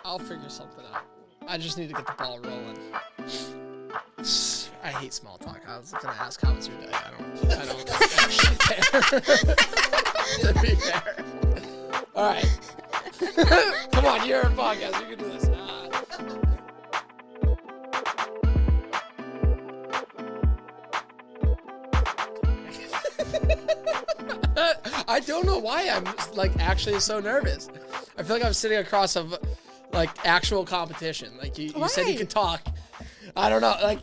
I'll figure something out. I just need to get the ball rolling. I hate small talk. I was gonna ask how was your day. I don't actually care. To be fair. All right. Come on, you're a podcast. You can do this. I don't know why I'm like actually so nervous. I feel like I'm sitting across of like actual competition. Like you said you could talk. I don't know. Like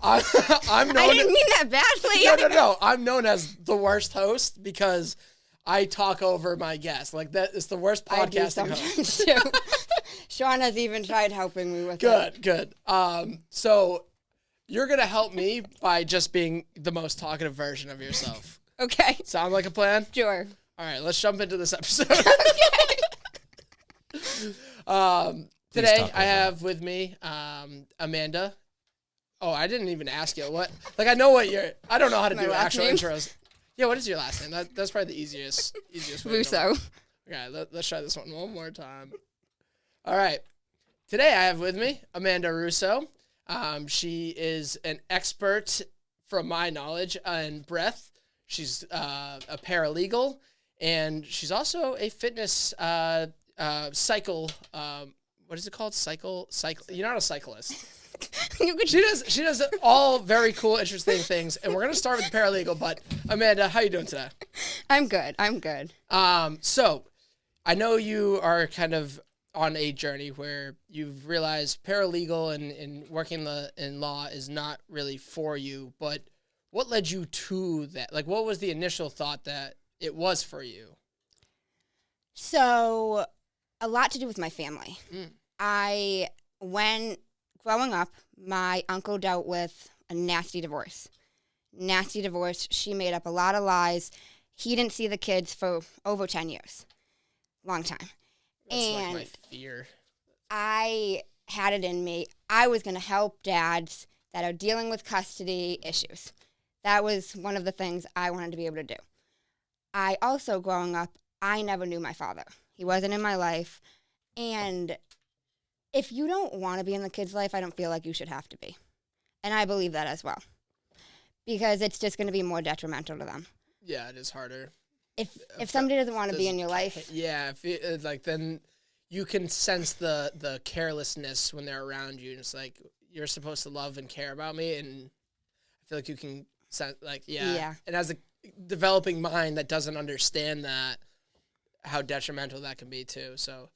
I'm known. I didn't mean that badly. No. I'm known as the worst host because I talk over my guests. Like that is the worst podcasting host. Too. Sean has even tried helping me with it. Good. So you're gonna help me by just being the most talkative version of yourself. Okay. Sound like a plan? Sure. All right, let's jump into this episode. Okay. Today I have with me Amanda. Oh, I didn't even ask you what. Like I know what I don't know how to do actual intros. Yeah, what is your last name? That's probably the easiest way. Russo. Okay, let's try this one more time. All right. Today I have with me Amanda Russo. She is an expert, from my knowledge, in breath. She's a paralegal, and she's also a fitness cycle. What is it called? Cycle. You're not a cyclist. She does all very cool, interesting things, and we're gonna start with the paralegal. But Amanda, how you doing today? I'm good. So I know you are kind of on a journey where you've realized paralegal and working in law is not really for you, but what led you to that? Like, what was the initial thought that it was for you? So, a lot to do with my family. Growing up, my uncle dealt with a nasty divorce. She made up a lot of lies. He didn't see the kids for over 10 years. Long time. That's like my fear. I had it in me. I was going to help dads that are dealing with custody issues. That was one of the things I wanted to be able to do. I also, growing up, I never knew my father. He wasn't in my life. And if you don't want to be in the kid's life, I don't feel like you should have to be. And I believe that as well. Because it's just going to be more detrimental to them. Yeah, it is harder. If somebody doesn't want to be in your life. Yeah, then you can sense the carelessness when they're around you. And it's like, you're supposed to love and care about me. And I feel like you can sense, like, yeah. And as a developing mind that doesn't understand that, how detrimental that can be too. So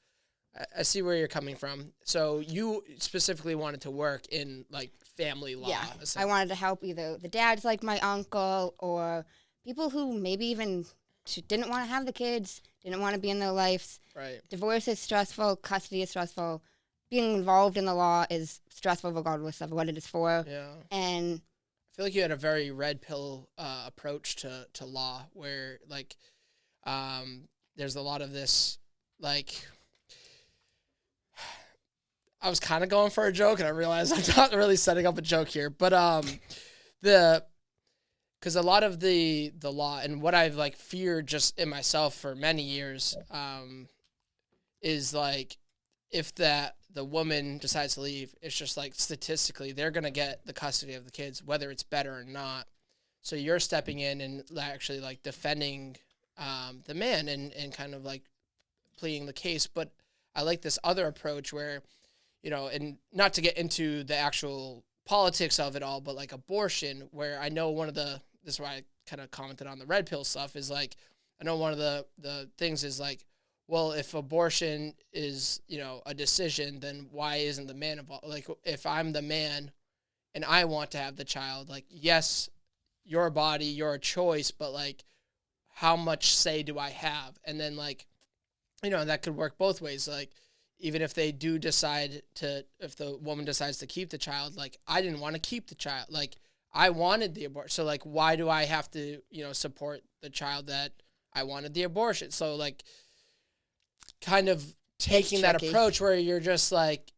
I see where you're coming from. So you specifically wanted to work in like family law. Yeah, I wanted to help either the dads like my uncle or people who maybe even didn't want to have the kids, didn't want to be in their lives. Right. Divorce is stressful. Custody is stressful. Being involved in the law is stressful regardless of what it is for. Yeah. And I feel like you had a very red pill approach to law where like there's a lot of this like I was kind of going for a joke and I realized I'm not really setting up a joke here, but because a lot of the law and what I've like feared just in myself for many years is like if the woman decides to leave, it's just like statistically they're going to get the custody of the kids, whether it's better or not. So you're stepping in and actually like defending the man and kind of like pleading the case. But I like this other approach where, you know, and not to get into the actual politics of it all, but like abortion, where I know this is why I kind of commented on the red pill stuff, is like, I know one of the things is like, well, if abortion is, you know, a decision, then why isn't the man involved? Like, if I'm the man and I want to have the child, like, yes, your body, your choice, but like, how much say do I have? And then like, you know, that could work both ways. Like, even if they do decide if the woman decides to keep the child, like, I didn't want to keep the child. Like, I wanted the abortion. So, like, why do I have to, you know, support the child that I wanted the abortion? So, like, kind of taking that approach where you're just like,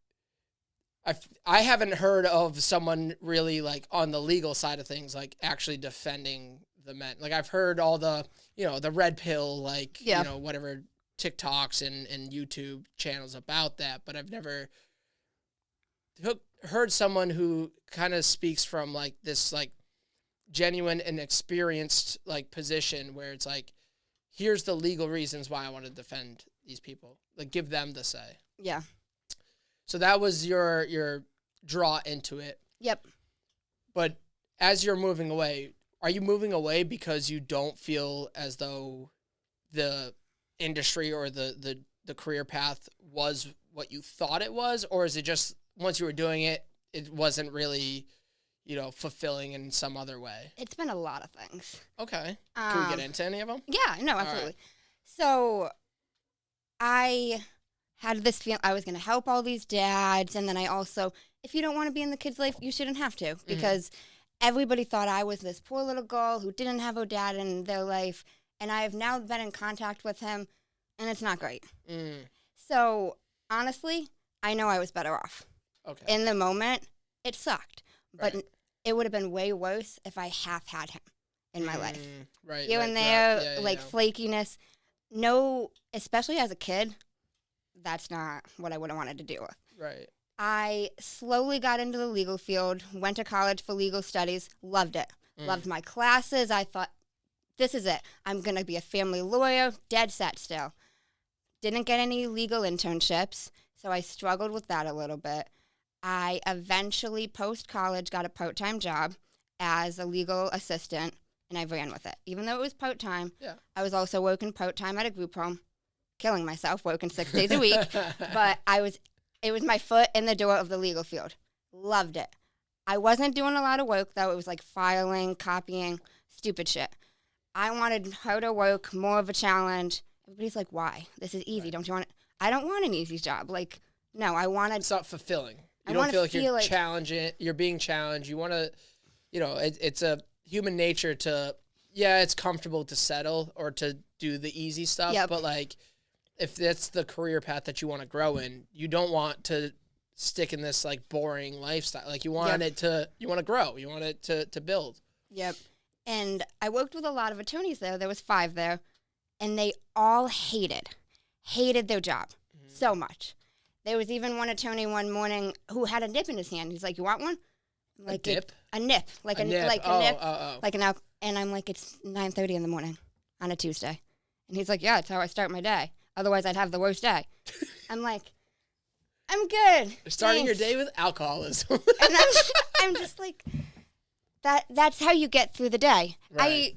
I haven't heard of someone really, like, on the legal side of things, like, actually defending the men. Like, I've heard all the, you know, the red pill, like, you know, whatever TikToks and YouTube channels about that, but I've never heard someone who kind of speaks from like this like genuine and experienced like position where it's like, here's the legal reasons why I want to defend these people. Like, give them the say. Yeah. So that was your draw into it. Yep. But as you're moving away, are you moving away because you don't feel as though the industry or the career path was what you thought it was? Or is it just once you were doing it, it wasn't really, fulfilling in some other way? It's been a lot of things. Okay. Can we get into any of them? Yeah, no, absolutely. Right. So I had this feeling I was going to help all these dads. And then I also, if you don't want to be in the kid's life, you shouldn't have to. Because everybody thought I was this poor little girl who didn't have a dad in their life. And I have now been in contact with him, and it's not great. So honestly, I know I was better off. Okay. In the moment, it sucked. But it would have been way worse if I half had him in my life. Right. Here and there, flakiness. No, especially as a kid, that's not what I would have wanted to deal with. Right. I slowly got into the legal field, went to college for legal studies, loved it. Loved my classes. I thought, this is it. I'm going to be a family lawyer, dead set still. Didn't get any legal internships, so I struggled with that a little bit. I eventually, post-college, got a part-time job as a legal assistant, and I ran with it. Even though it was part-time, I was also working part-time at a group home, killing myself, working 6 days a week. But it was my foot in the door of the legal field. Loved it. I wasn't doing a lot of work, though. It was like filing, copying, stupid shit. I wanted harder work, more of a challenge. Everybody's like, why? This is easy. Don't you want it? I don't want an easy job. Like, no, I wanted... It's not fulfilling. You don't feel like you're challenging. You're being challenged. You want to, it's a human nature to, it's comfortable to settle or to do the easy stuff. Yep. But like, if that's the career path that you want to grow in, you don't want to stick in this like boring lifestyle. Like you want you want to grow. You want it to build. Yep. And I worked with a lot of attorneys there. There was 5 there, and they all hated their job so much. There was even one attorney one morning who had a nip in his hand. He's like, "You want one?" Like a dip? A nip, like a nip, like an alcohol. And I'm like, "It's 9:30 in the morning on a Tuesday," and he's like, "Yeah, that's how I start my day. Otherwise, I'd have the worst day." I'm like, "I'm good." Starting your day with alcoholism. And I'm just like, that's how you get through the day. Right.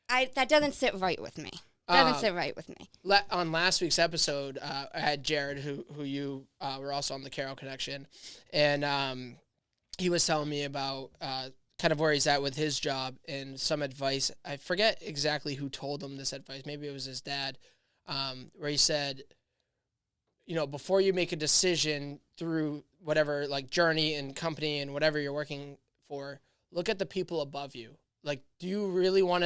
I that doesn't sit right with me. Doesn't sit right with me. On last week's episode, I had Jared, who you were also on the Carol Connection, and he was telling me about kind of where he's at with his job and some advice. I forget exactly who told him this advice. Maybe it was his dad, where he said, before you make a decision through whatever like journey and company and whatever you're working for, look at the people above you. Like, do you really want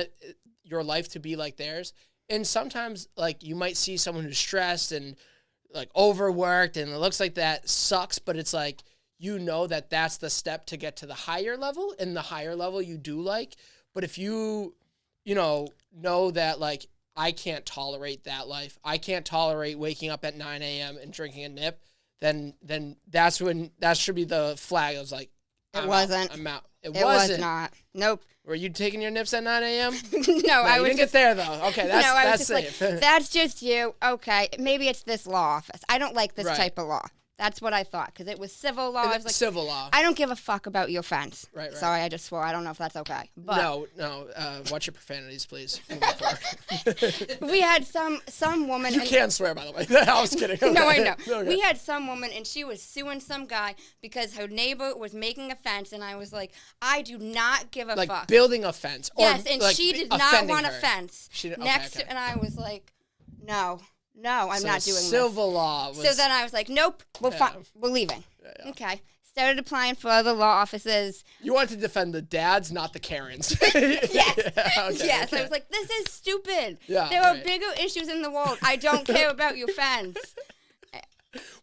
your life to be like theirs? And sometimes, like, you might see someone who's stressed and, like, overworked, and it looks like that sucks, but it's like, that that's the step to get to the higher level, and the higher level you do like. But if you, know that, like, I can't tolerate that life, I can't tolerate waking up at 9 a.m. and drinking a nip, then that's when, that should be the flag. I was like, I'm out. It wasn't. Was not. Nope. Were you taking your nips at 9 a.m.? No, I was. You didn't get there though. Okay, that's safe. Like, that's just you. Okay, maybe it's this law office. I don't like this type of law. That's what I thought, because it was civil law. I was like, civil law. I don't give a fuck about your fence. Right. Sorry, I just swore. I don't know if that's okay. But no. Watch your profanities, please. We had some woman. You can't swear, by the way. I was kidding. Okay. No, I know. Okay. We had some woman, and she was suing some guy because her neighbor was making a fence, and I was like, I do not give a fuck. Like building a fence. Yes, and she did not want a fence next to, and I was like, no. No, I'm not doing this. Civil law. So then I was like, nope, we're leaving. Yeah. Okay. Started applying for other law offices. You wanted to defend the dads, not the Karens. Yes. Yeah, yes. Okay. I was like, this is stupid. Yeah, there are bigger issues in the world. I don't care about your fence.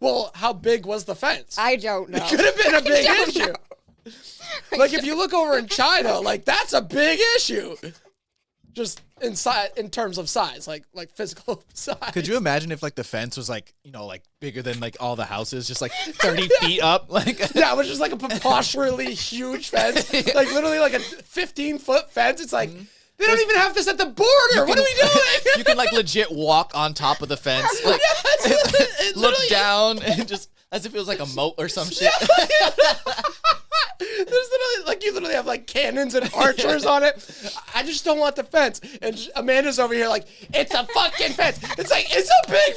Well, how big was the fence? I don't know. It could have been a big issue. Like, if you look over in China, like, that's a big issue. just in terms of size, like physical size. Could you imagine if like the fence was like, you know, like bigger than like all the houses, just like 30 feet up? Like yeah, it was just like a preposterously huge fence, like literally like a 15-foot fence. It's like they don't even have this at the border. What are we doing? You can like legit walk on top of the fence, like look down and just as if it was like a moat or some shit. There's literally like you literally have like cannons and archers on it. I just don't want the fence. And Amanda's over here like, it's a fucking fence. It's like, it's a big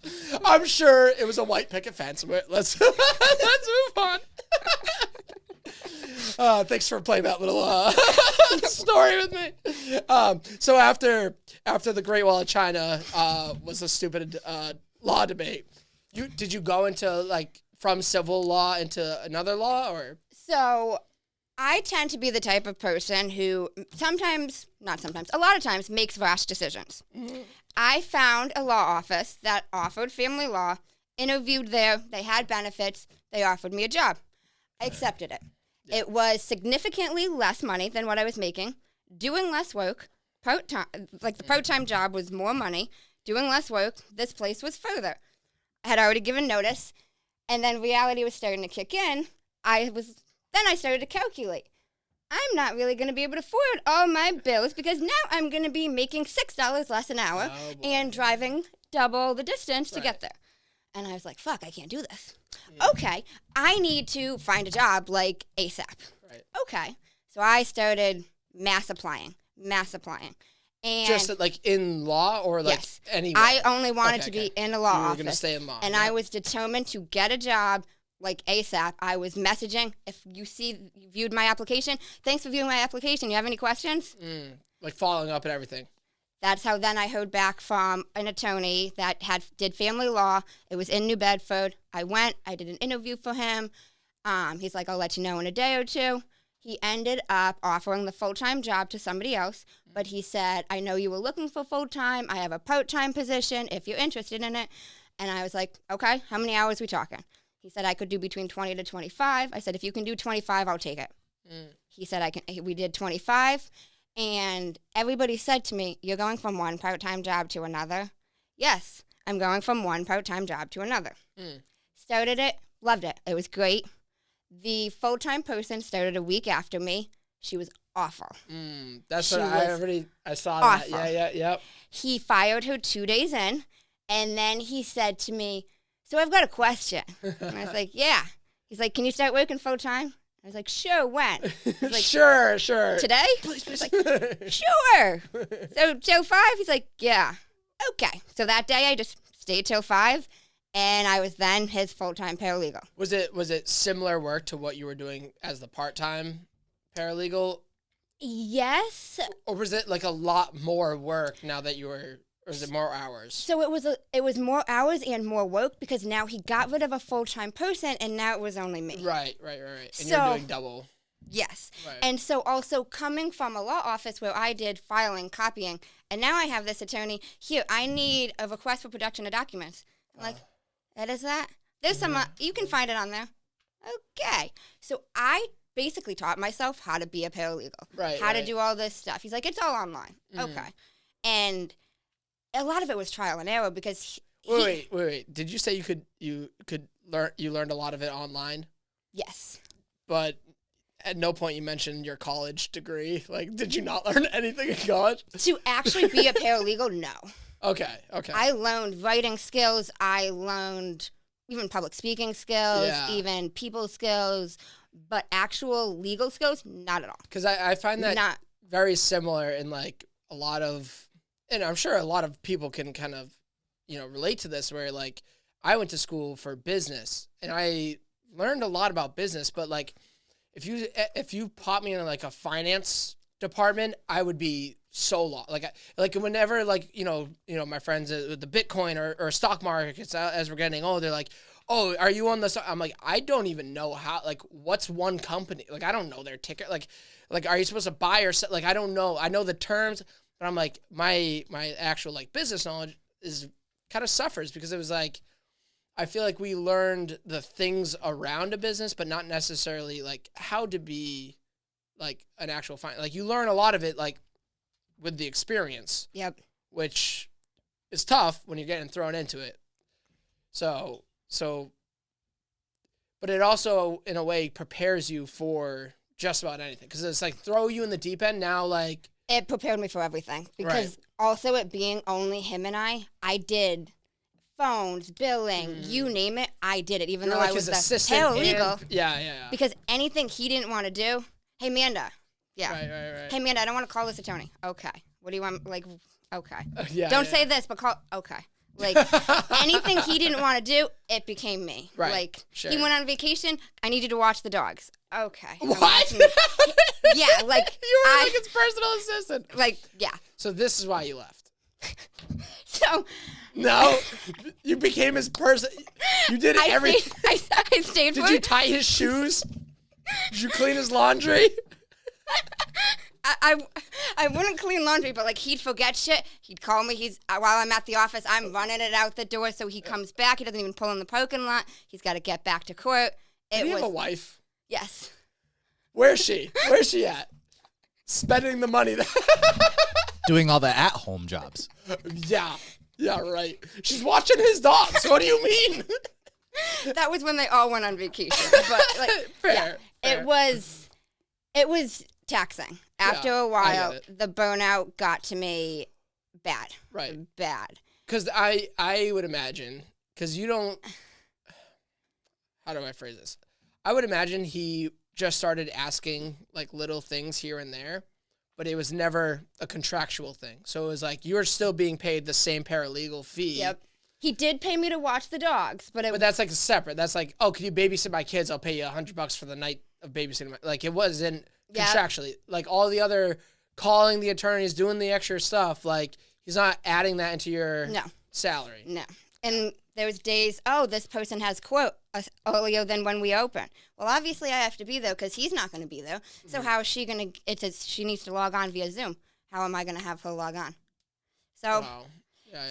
fence. I'm sure it was a white picket fence. Let's move on. Thanks for playing that little story with me. So after the Great Wall of China was a stupid law debate, did you go into like from civil law into another law, or? So I tend to be the type of person who a lot of times makes rash decisions. Mm-hmm. I found a law office that offered family law, interviewed there, they had benefits, they offered me a job. I accepted it. Yeah. It was significantly less money than what I was making, doing less work, part-time, like the part-time job was more money, doing less work, this place was further. I had already given notice. And then reality was starting to kick in. I started to calculate. I'm not really going to be able to afford all my bills because now I'm going to be making $6 less an hour and driving double the distance to get there. And I was like, fuck, I can't do this. Okay, I need to find a job like ASAP. Right. Okay, so I started mass applying. And just like in law or like yes, anywhere? I only wanted to be in a law office. You were going to stay in law. And I was determined to get a job like ASAP. I was messaging. If you viewed my application, thanks for viewing my application. You have any questions? Like following up and everything. That's how then I heard back from an attorney that did family law. It was in New Bedford. I went. I did an interview for him. He's like, I'll let you know in a day or two. He ended up offering the full-time job to somebody else, but he said, I know you were looking for full-time. I have a part-time position if you're interested in it. And I was like, okay, how many hours are we talking? He said I could do between 20 to 25. I said, if you can do 25, I'll take it. He said, we did 25. And everybody said to me, you're going from one part-time job to another? Yes, I'm going from one part-time job to another. Started it, loved it. It was great. The full-time person started a week after me. She was awful. That's what I saw awful. That. Yep. He fired her 2 days in, and then he said to me, so I've got a question. And I was like, yeah. He's like, can you start working full-time? I was like, sure, when? He's like, sure. Today? Please. I was like, sure. So till 5? He's like, yeah. Okay. So that day I just stayed till 5. And I was then his full-time paralegal. Was it similar work to what you were doing as the part-time paralegal? Yes. Or was it like a lot more work now that you were, or is it more hours? So it was more hours and more work because now he got rid of a full-time person and now it was only me. Right. And you're doing double. Yes. Right. And so also coming from a law office where I did filing, copying, and now I have this attorney, here, I need a request for production of documents. I'm like, what is that? There's some, you can find it on there. Okay. So I basically taught myself how to be a paralegal. How to do all this stuff. He's like, it's all online. Okay. And a lot of it was trial and error because Wait. Did you say you learned a lot of it online? Yes. But at no point you mentioned your college degree. Like, did you not learn anything in college? To actually be a paralegal, no. Okay. I learned writing skills. I learned even public speaking skills, even people skills, but actual legal skills, not at all. Because I find that very similar in like a lot of, and I'm sure a lot of people can kind of, relate to this where like I went to school for business and I learned a lot about business, but like if you pop me in like a finance department, I would be so lost. Like whenever my friends with the Bitcoin or stock markets as we're getting older, they're like, oh, are you on the stock? I'm like, I don't even know how, like, what's one company? Like, I don't know their ticker. Like, are you supposed to buy or sell? Like, I don't know. I know the terms, but I'm like, my actual like business knowledge is kind of suffers because it was like, I feel like we learned the things around a business, but not necessarily like how to be like an actual fine. Like you learn a lot of it like with the experience. Yep. Which is tough when you're getting thrown into it. So, but it also in a way prepares you for just about anything because it's like throw you in the deep end now. Like it prepared me for everything because also it being only him and I did phones, billing, you name it, I did it. Even you're though like I was his the assistant paralegal. Yeah. Because anything he didn't want to do, hey, Amanda. Yeah. Right. Hey, Amanda, I don't want to call this attorney. Okay. What do you want? Like, okay. Don't say this, but call. Okay. Like, anything he didn't want to do, it became me. Right. Like, sure. he went on vacation. I need you to watch the dogs. Okay. What? Yeah, like. You were like his personal assistant. Like, yeah. So this is why you left. So. No, you became his person. You did everything. I stayed for Did you tie his shoes? Did you clean his laundry? I wouldn't clean laundry, but like he'd forget shit. He'd call me. While I'm at the office, I'm running it out the door. So he comes back. He doesn't even pull in the parking lot. He's got to get back to court. Did he have a wife? Yes. Where's she? Where's she at? Spending the money. Doing all the at-home jobs. Yeah, right. She's watching his dogs. What do you mean? That was when they all went on vacation. But like, fair. It was taxing. After a while, the burnout got to me bad. Right. Bad. Because I would imagine, because you don't, how do I phrase this? I would imagine he just started asking like little things here and there, but it was never a contractual thing. So it was like, you're still being paid the same paralegal fee. Yep. He did pay me to watch the dogs, but that's like separate. That's like, oh, can you babysit my kids? I'll pay you $100 for the night of babysitting. Like it wasn't contractually. Like all the other calling the attorneys, doing the extra stuff. Like he's not adding that into your salary. No. And there's days, this person has quote earlier than when we open. Well, obviously I have to be there because he's not going to be there. So how is she going to? It says she needs to log on via Zoom. How am I going to have her log on? So,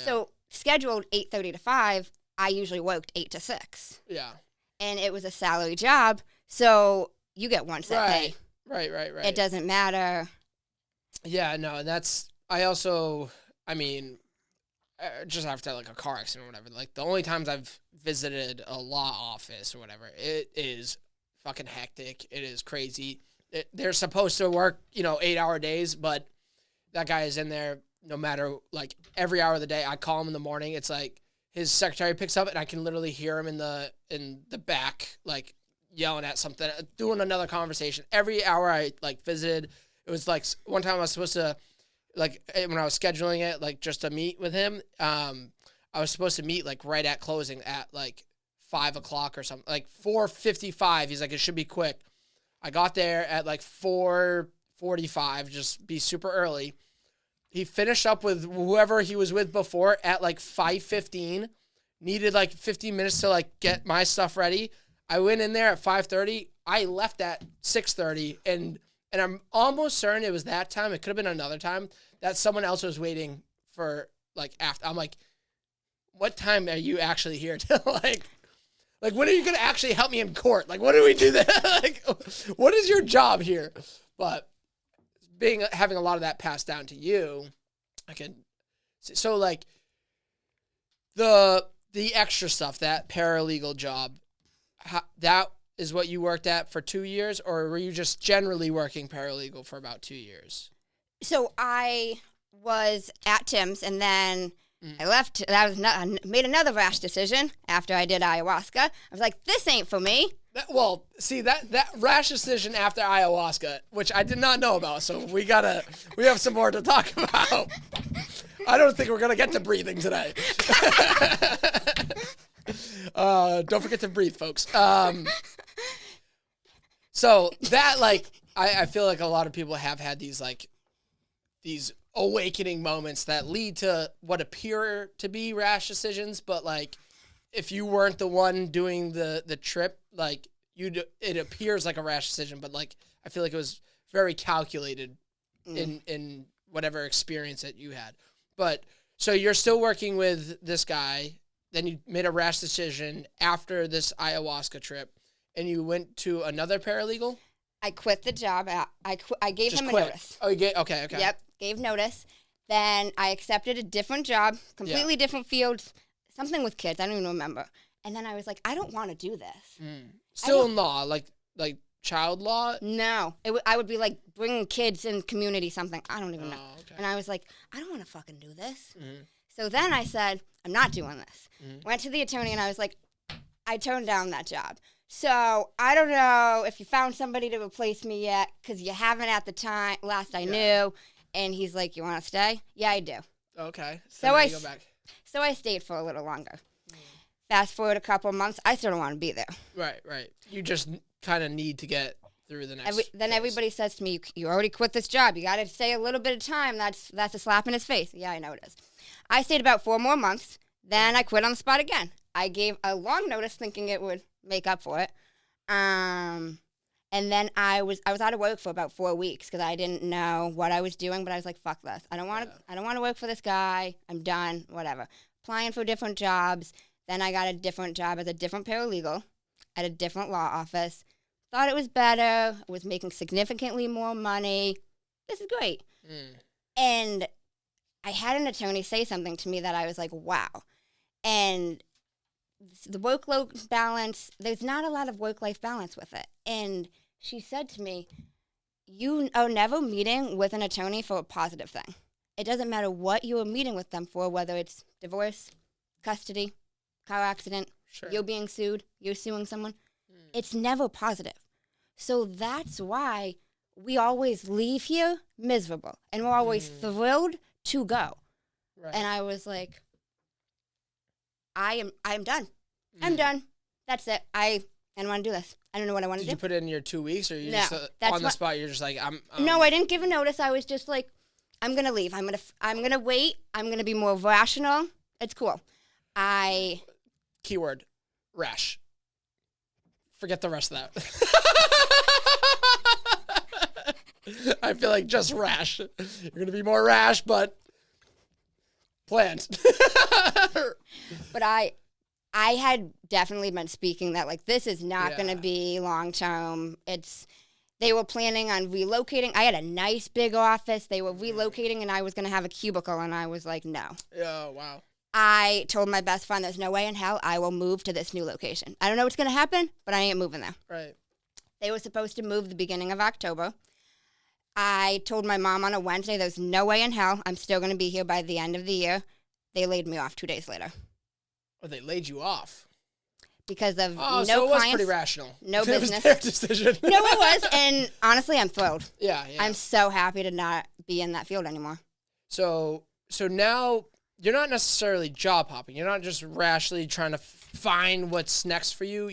so scheduled 8:30 to 5. I usually worked 8 to 6. Yeah. And it was a salary job, so you get one set pay. Right. It doesn't matter. Yeah, no, and that's, just after like a car accident or whatever, like the only times I've visited a law office or whatever, it is fucking hectic. It is crazy. They're supposed to work, 8-hour days, but that guy is in there no matter, like every hour of the day. I call him in the morning. It's like his secretary picks up and I can literally hear him in the back, like yelling at something, doing another conversation. Every hour I like visited, it was like one time I was supposed to, like when I was scheduling it, like just to meet with him, I was supposed to meet like right at closing at like 5 o'clock or something, like 4:55. He's like, it should be quick. I got there at like 4:45, just be super early. He finished up with whoever he was with before at like 5:15, needed like 15 minutes to like get my stuff ready. I went in there at 5:30. I left at 6:30, and I'm almost certain it was that time. It could have been another time that someone else was waiting for like after. I'm like, what time are you actually here to like when are you gonna actually help me in court? Like, what do we do there? Like, what is your job here? But having a lot of that passed down to you, I can. So like the extra stuff, that paralegal job, that is what you worked at for 2 years, or were you just generally working paralegal for about 2 years? So I was at Tim's, and then I left. I made another rash decision after I did ayahuasca. I was like, this ain't for me. That rash decision after ayahuasca, which I did not know about, so we have some more to talk about. I don't think we're gonna get to breathing today. Don't forget to breathe, folks. So that, like, I feel like a lot of people have had these awakening moments that lead to what appear to be rash decisions, but like, if you weren't the one doing the trip, like it appears like a rash decision, but like, I feel like it was very calculated in whatever experience that you had. But so you're still working with this guy, then you made a rash decision after this ayahuasca trip, and you went to another paralegal? I quit the job. I gave Just him quit. a notice. Oh, you get okay. Yep, gave notice. Then I accepted a different job, completely different field, something with kids. I don't even remember. And then I was like, I don't want to do this. Still in law, like child law. No, I would be like bringing kids in community something. I don't even know. Okay. And I was like, I don't want to fucking do this. So then I said, I'm not doing this. Went to the attorney and I was like, I turned down that job. So I don't know if you found somebody to replace me yet, because you haven't at the time. Last I knew. And he's like, you want to stay? Yeah, I do. Okay. So I go back. So I stayed for a little longer. Fast forward a couple months, I still don't want to be there. Right. You just kind of need to get through the next. Then phase. everybody says to me, you already quit this job. You got to stay a little bit of time. That's a slap in his face. Yeah, I know it is. I stayed about 4 more months. Then I quit on the spot again. I gave a long notice thinking it would make up for it. And then I was out of work for about 4 weeks because I didn't know what I was doing, but I was like, fuck this. I don't want to work for this guy. I'm done, whatever. Applying for different jobs. Then I got a different job as a different paralegal at a different law office. Thought it was better. Was making significantly more money. This is great. And I had an attorney say something to me that I was like, wow. And the work-life balance, there's not a lot of work-life balance with it. And she said to me, you are never meeting with an attorney for a positive thing. It doesn't matter what you are meeting with them for, whether it's divorce, custody, car accident, you're being sued, you're suing someone. It's never positive. So that's why we always leave here miserable, and we're always thrilled to go. Right. And I was like, I am done. I'm done. That's it. I don't want to do this. I don't know what I want to do. Did you put it in your 2 weeks, or you No, just on the spot? You're just like, I'm. No, I didn't give a notice. I was just like, I'm gonna leave. I'm gonna wait. I'm gonna be more rational. It's cool. Keyword, rash. Forget the rest of that. I feel like just rash. You're gonna be more rash, but planned. But I had definitely been speaking that, like, this is not going to be long term. They were planning on relocating. I had a nice big office. They were relocating, and I was going to have a cubicle, and I was like, no. Oh, wow. I told my best friend, there's no way in hell I will move to this new location. I don't know what's going to happen, but I ain't moving there. Right. They were supposed to move the beginning of October. I told my mom on a Wednesday, there's no way in hell I'm still going to be here by the end of the year. They laid me off 2 days later. Oh, they laid you off. Because of so no it clients. was pretty rational. No It business. was their decision. No, it was. And honestly, I'm thrilled. Yeah. I'm so happy to not be in that field anymore. So now you're not necessarily job hopping. You're not just rashly trying to find what's next for you.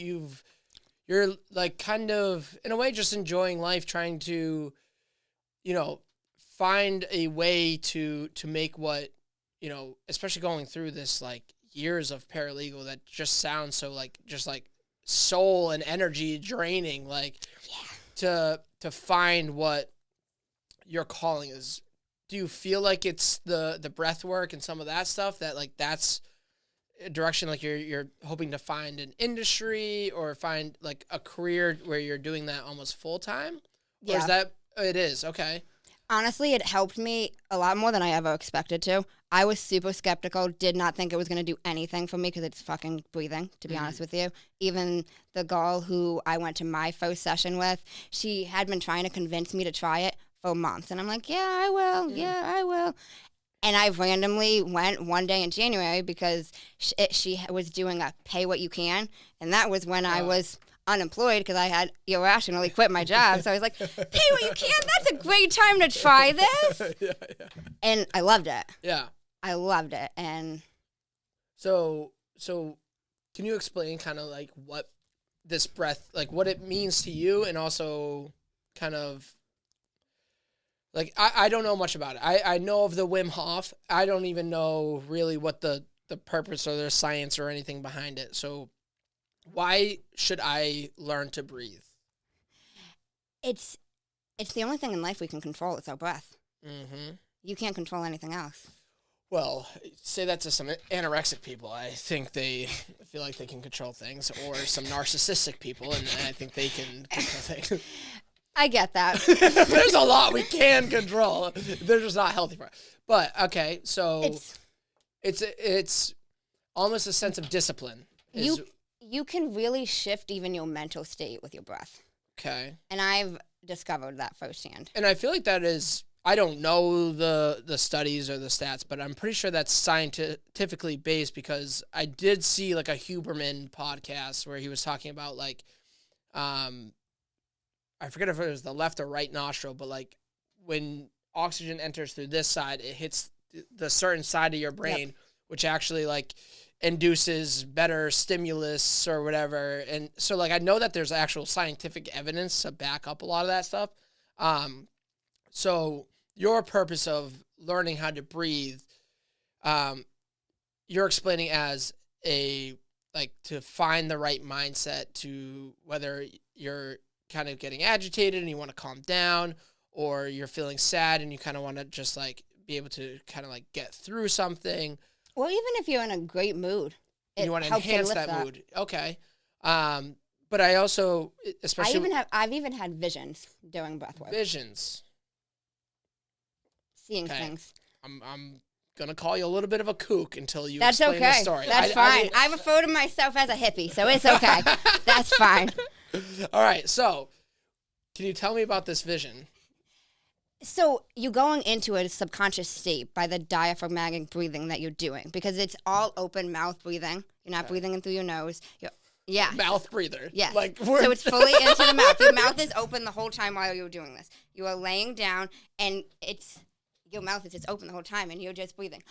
You're like kind of, in a way, just enjoying life, trying to, find a way to make what, especially going through this like years of paralegal that just sounds so like just like soul and energy draining, like to find what your calling is. Do you feel like it's the breath work and some of that stuff that like that's a direction like you're hoping to find an industry or find like a career where you're doing that almost full time? Yeah. Or is that it is? Okay. Honestly, it helped me a lot more than I ever expected to. I was super skeptical, did not think it was going to do anything for me because it's fucking breathing, to be honest with you. Even the girl who I went to my first session with, she had been trying to convince me to try it for months. And I'm like, yeah, I will. Yeah, I will. And I randomly went one day in January because she was doing a pay what you can. And that was when I was unemployed because I had irrationally quit my job. So I was like, pay what you can. That's a great time to try this. Yeah. And I loved it. Yeah. I loved it. And so can you explain kind of like what this breath, like what it means to you, and also kind of like, I don't know much about it. I know of the Wim Hof. I don't even know really what the purpose or the science or anything behind it. So why should I learn to breathe? It's the only thing in life we can control. It's our breath. Mm-hmm. You can't control anything else. Well, say that to some anorexic people. I think they feel like they can control things, or some narcissistic people, and I think they can control things. I get that. There's a lot we can control. They're just not healthy for us. But okay, so it's almost a sense of discipline. You can really shift even your mental state with your breath. Okay. And I've discovered that firsthand. And I feel like that is, I don't know the studies or the stats, but I'm pretty sure that's scientifically based, because I did see like a Huberman podcast where he was talking about like, I forget if it was the left or right nostril, but like when oxygen enters through this side, it hits the certain side of your brain, which actually like induces better stimulus or whatever. And so like I know that there's actual scientific evidence to back up a lot of that stuff. So your purpose of learning how to breathe, you're explaining as to find the right mindset to whether you're kind of getting agitated and you want to calm down, or you're feeling sad and you kind of want to just like be able to kind of like get through something. Or even if you're in a great mood, You want to enhance that mood. Okay. But I also, especially I've even had visions doing breath work. Visions. Seeing things. I'm gonna call you a little bit of a kook until you That's explain okay. the story. That's fine. I refer to myself as a hippie, so it's okay. That's fine. All right. So, can you tell me about this vision? So you're going into a subconscious state by the diaphragmatic breathing that you're doing, because it's all open mouth breathing. You're not breathing in through your nose. Yeah. Mouth breather. Yes. Like so it's fully into the mouth. Your mouth is open the whole time while you're doing this. You are laying down, and your mouth is just open the whole time, and you're just breathing.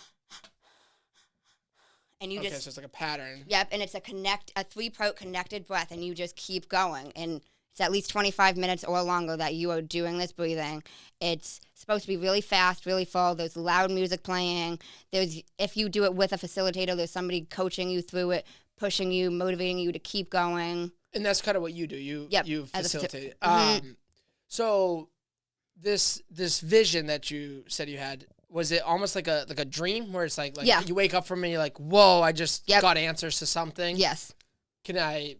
And you so it's like a pattern. Yep, and it's a 3-part connected breath, and you just keep going. And it's at least 25 minutes or longer that you are doing this breathing. It's supposed to be really fast, really full. There's loud music playing. If you do it with a facilitator, there's somebody coaching you through it, pushing you, motivating you to keep going. And that's kind of what you do. You facilitate. So this vision that you said you had, was it almost like a dream where it's like you wake up from it and you're like, whoa, I just got answers to something? Yes. Can I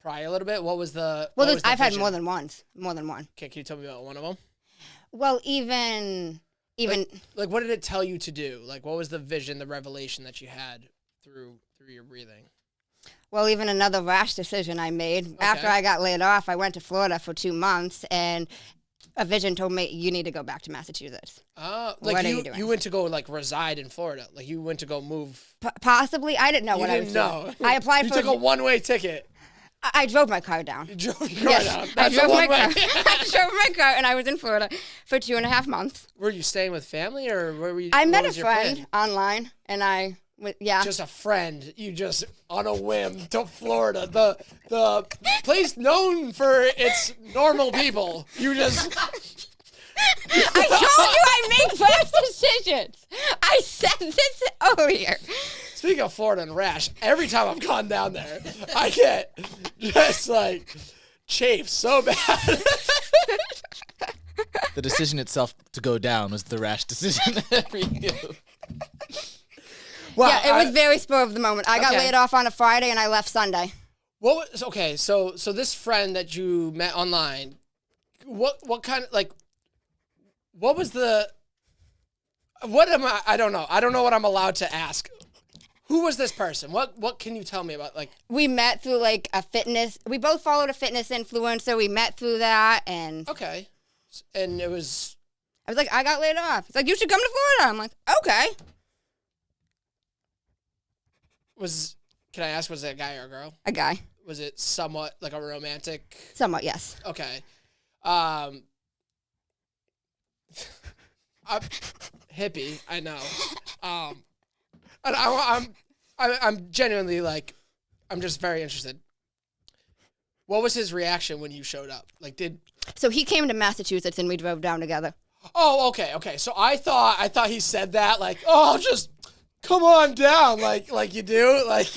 pry a little bit? What was the I've had more than one. Okay, can you tell me about one of them? Well, even like what did it tell you to do? Like what was the vision, the revelation that you had through your breathing? Well, even another rash decision I made. Okay. After I got laid off, I went to Florida for 2 months, and a vision told me, you need to go back to Massachusetts. Like what are you doing? You went to go like reside in Florida. Like you went to go move. Possibly. I didn't know what I was doing. I applied for. You took a one-way ticket. I drove my car down. You drove your car down. That's I drove my car. I drove my car, and I was in Florida for 2.5 months. Were you staying with family, or were you? I met a friend online, and just a friend. You just on a whim to Florida, the place known for its normal people. You just. I told you I make fast decisions. I said this earlier. Speaking of Florida and rash, every time I've gone down there, I get just like chafe so bad. The decision itself to go down was the rash decision for you. Well, yeah, it was very spur of the moment. I got laid off on a Friday and I left Sunday. So this friend that you met online, what kind of like, what was the, what am I don't know. I don't know what I'm allowed to ask. Who was this person? What can you tell me about, like? We met through, like, a fitness. We both followed a fitness influencer. We met through that, and... Okay. And it was... I was like, I got laid off. It's like, you should come to Florida. I'm like, okay. Can I ask, was it a guy or a girl? A guy. Was it somewhat, like, a romantic... Somewhat, yes. Okay. Hippie, I know. And I'm genuinely like, I'm just very interested. What was his reaction when you showed up? Like, So he came to Massachusetts and we drove down together. Oh, okay. So I thought he said that like, oh, just come on down, like you do, like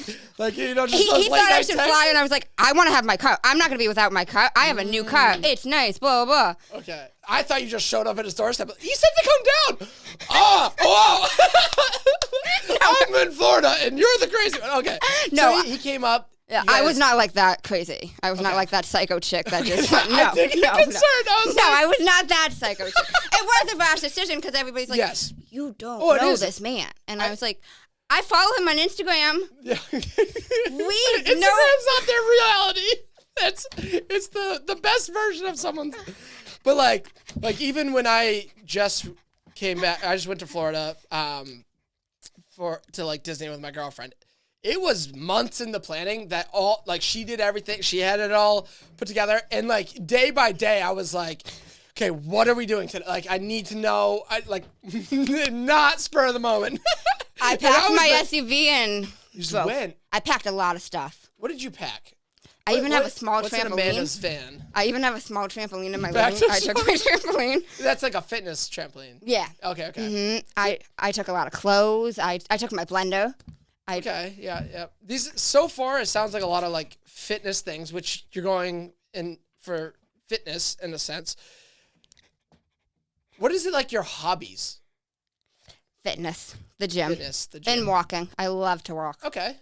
you know, just he thought I should fly, and I was like, I want to have my car. I'm not gonna be without my car. I have a new car. It's nice. Blah blah blah. Okay, I thought you just showed up at his doorstep. He said to come down. Oh, I'm in Florida, and you're the crazy one. Okay, no, so he came up. Yeah, You guys- I was not like that crazy. I was not like that psycho chick that just I'm thinking concerned. I was not that psycho chick. It was a rash decision because everybody's like, Yes. you don't Oh, it know is. this man. And I was like, I follow him on Instagram. Yeah. We know. Instagram's not their reality. It's the best version of someone's. But like even when I just came back, I just went to Florida to like Disney with my girlfriend. It was months in the planning that all like she did everything. She had it all put together, and like day by day, I was like, okay, what are we doing today? Like, I need to know. I like not spur of the moment. I packed my SUV and You just drove. went. I packed a lot of stuff. What did you pack? I even have a small what's an trampoline. Amanda's van? I even have a small trampoline in my Back living. to I took my trampoline. That's like a fitness trampoline. Yeah. Okay. I took a lot of clothes. I took my blender. Okay. Yeah. These so far it sounds like a lot of like fitness things, which you're going in for fitness in a sense. What is it like your hobbies? Fitness, the gym, The gym. and walking. I love to walk. Okay.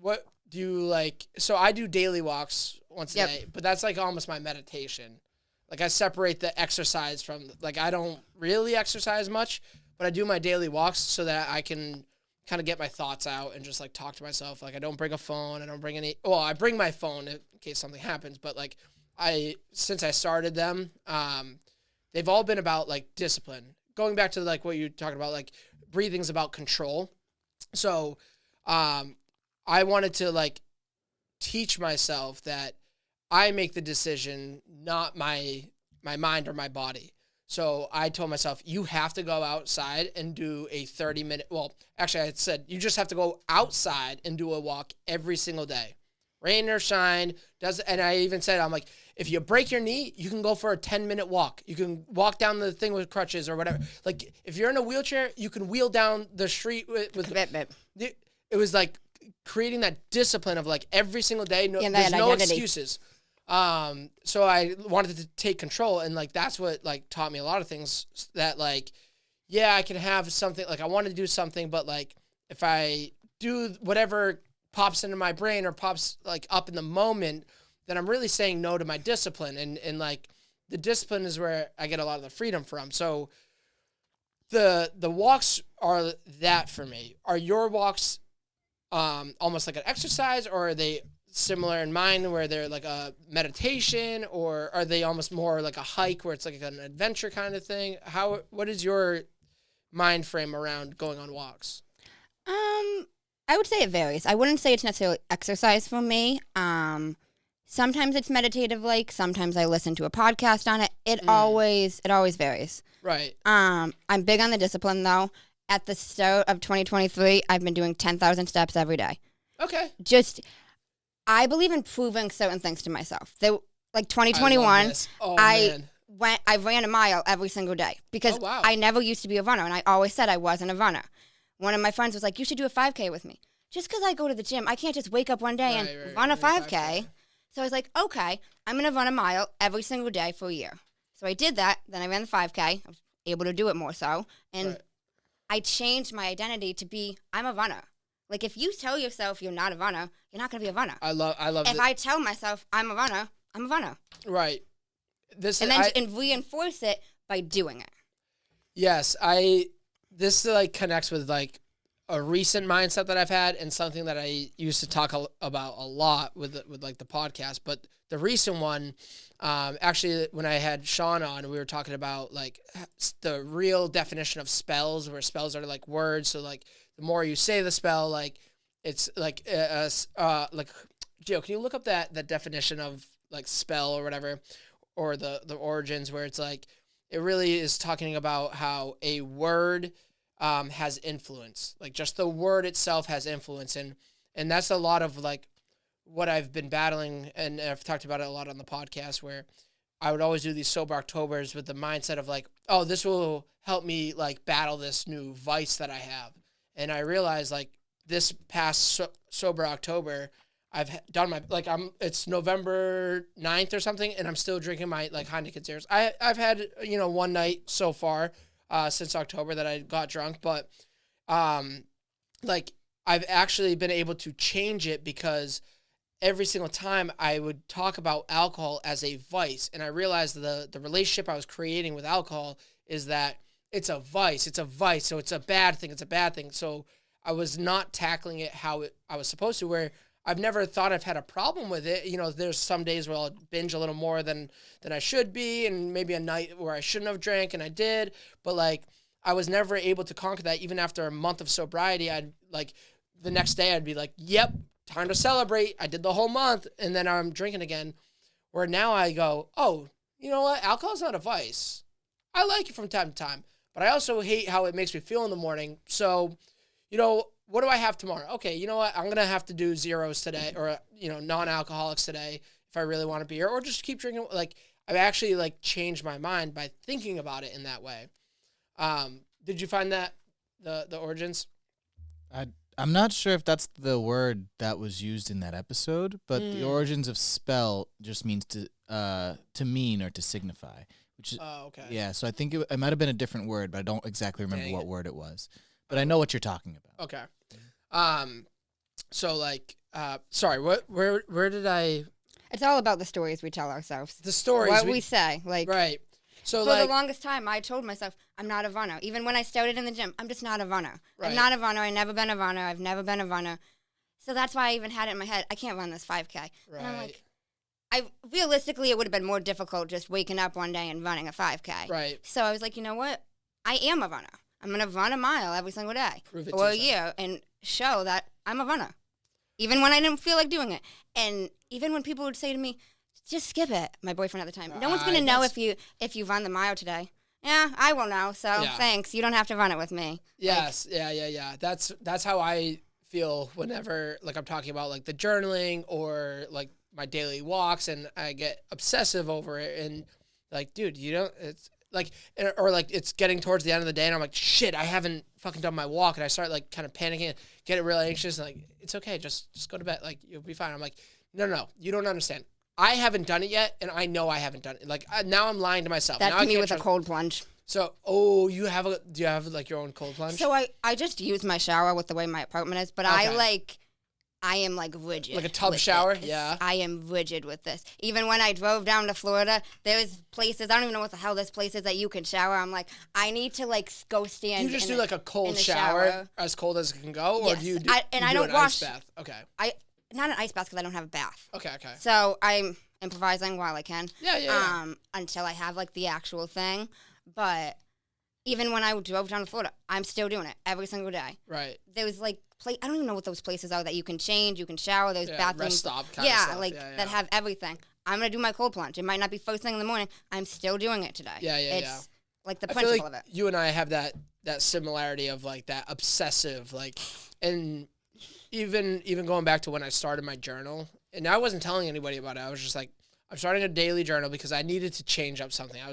What do you like? So I do daily walks once a day, but that's like almost my meditation. Like I separate the exercise from like I don't really exercise much, but I do my daily walks so that I can kind of get my thoughts out and just like talk to myself. Like I don't bring a phone. I don't bring any. Well, I bring my phone in case something happens, but like since I started them, they've all been about like discipline. Going back to like what you talked about, like breathing's about control. So, I wanted to like teach myself that I make the decision, not my mind or my body. So I told myself, you have to go outside and do a 30-minute, well, actually I said, you just have to go outside and do a walk every single day. Rain or shine, and I even said, I'm like, if you break your knee, you can go for a 10-minute walk. You can walk down the thing with crutches or whatever. Like, if you're in a wheelchair, you can wheel down the street with Commitment. It was like creating that discipline of like every single day. No, Yeah, there's that no identity. excuses. So I wanted to take control, and like that's what like taught me a lot of things. That like, yeah, I can have something. Like I want to do something, but like if I do whatever pops into my brain or pops like up in the moment, then I'm really saying no to my discipline, and like the discipline is where I get a lot of the freedom from. So the walks are that for me. Are your walks almost like an exercise, or are they similar in mine where they're like a meditation, or are they almost more like a hike where it's like an adventure kind of thing? What is your mind frame around going on walks? I would say it varies. I wouldn't say it's necessarily exercise for me. Sometimes it's meditative, like sometimes I listen to a podcast on it. It always varies. Right. I'm big on the discipline though. At the start of 2023, I've been doing 10,000 steps every day. Okay. I believe in proving certain things to myself. Like 2021, I ran a mile every single day because I never used to be a runner, and I always said I wasn't a runner. One of my friends was like, you should do a 5K with me. Just because I go to the gym, I can't just wake up one day and run a 5K. So I was like, okay, I'm going to run a mile every single day for a year. So I did that. Then I ran the 5K. I was able to do it more so. And I changed my identity to be, I'm a runner. Like, if you tell yourself you're not a runner, you're not going to be a runner. I love if I tell myself I'm a runner, I'm a runner. Right. And reinforce it by doing it. Yes, this like connects with like a recent mindset that I've had, and something that I used to talk about a lot with like the podcast. But the recent one, actually, when I had Sean on, we were talking about like the real definition of spells, where spells are like words. So like the more you say the spell, like it's like like Gio, can you look up that definition of like spell or whatever, or the origins, where it's like it really is talking about how a word has influence. Like just the word itself has influence, and that's a lot of like what I've been battling, and I've talked about it a lot on the podcast, where I would always do these sober Octobers with the mindset of like, oh, this will help me like battle this new vice that I have. And I realized like this past sober October, I've done my, like it's November 9th or something, and I'm still drinking my like Heineken Zeros. I've had, one night so far since October that I got drunk, but like I've actually been able to change it because every single time I would talk about alcohol as a vice, and I realized the relationship I was creating with alcohol is that it's a vice, so it's a bad thing. So I was not tackling it how I was supposed to, where I've never thought I've had a problem with it. You know, there's some days where I'll binge a little more than I should be, and maybe a night where I shouldn't have drank, and I did. But, like, I was never able to conquer that. Even after a month of sobriety, I'd, like, the next day I'd be like, yep, time to celebrate. I did the whole month, and then I'm drinking again. Where now I go, oh, you know what? Alcohol's not a vice. I like it from time to time, but I also hate how it makes me feel in the morning. So, you know, what do I have tomorrow? Okay, you know what? I'm going to have to do zeros today, or, you know, non-alcoholics today if I really want a beer, or just keep drinking. Like, I've actually, like, changed my mind by thinking about it in that way. Did you find that, the origins? I'm not sure if that's the word that was used in that episode, but the origins of spell just means to mean or to signify, which is, Oh, okay. yeah. So I think it might have been a different word, but I don't exactly remember what word it was. But I know what you're talking about. Okay. So, like, sorry, where did I? It's all about the stories we tell ourselves. The stories. What we say. Like, right. So, for like, the longest time, I told myself, I'm not a runner. Even when I started in the gym, I'm just not a runner. Right. I'm not a runner. I've never been a runner. I've never been a runner. So that's why I even had it in my head, I can't run this 5K. Right. And I'm like, realistically, it would have been more difficult just waking up one day and running a 5K. Right. So I was like, you know what? I am a runner. I'm going to run a mile every single day for a year and show that I'm a runner, even when I didn't feel like doing it. And even when people would say to me, just skip it, my boyfriend at the time, no one's going to know if you run the mile today. Yeah, I will know, so thanks. You don't have to run it with me. Yes, like, yeah. That's how I feel whenever, like, I'm talking about, like, the journaling or, like, my daily walks, and I get obsessive over it, and, like, dude, you don't, it's, like, or, like, it's getting towards the end of the day, and I'm like, shit, I haven't fucking done my walk, and I start, like, kind of panicking, get really anxious, and, like, it's okay, just go to bed, like, you'll be fine. I'm like, no, you don't understand. I haven't done it yet, and I know I haven't done it. Like, now I'm lying to myself. That's now me with a cold plunge. So, do you have, like, your own cold plunge? So I just use my shower with the way my apartment is, but okay. I am, like, rigid. Like a tub shower? This. Yeah. I am rigid with this. Even when I drove down to Florida, there's places, I don't even know what the hell this place is that you can shower. I'm like, I need to, like, go stand. Do you just do, like, a cold shower, as cold as it can go? Or yes. do you do, I don't wash. Ice bath? Okay. Not an ice bath because I don't have a bath. Okay. So I'm improvising while I can. Yeah. Until I have, like, the actual thing. But even when I drove down to Florida, I'm still doing it every single day. Right. There was, like, I don't even know what those places are that you can change, you can shower, those bathrooms. Rest stop kind of stuff. That have everything. I'm going to do my cold plunge. It might not be first thing in the morning. I'm still doing it today. It's like the principle feel like of it. You and I have that similarity of, like, that obsessive, like, and even going back to when I started my journal, and I wasn't telling anybody about it. I was just like, I'm starting a daily journal because I needed to change up something. I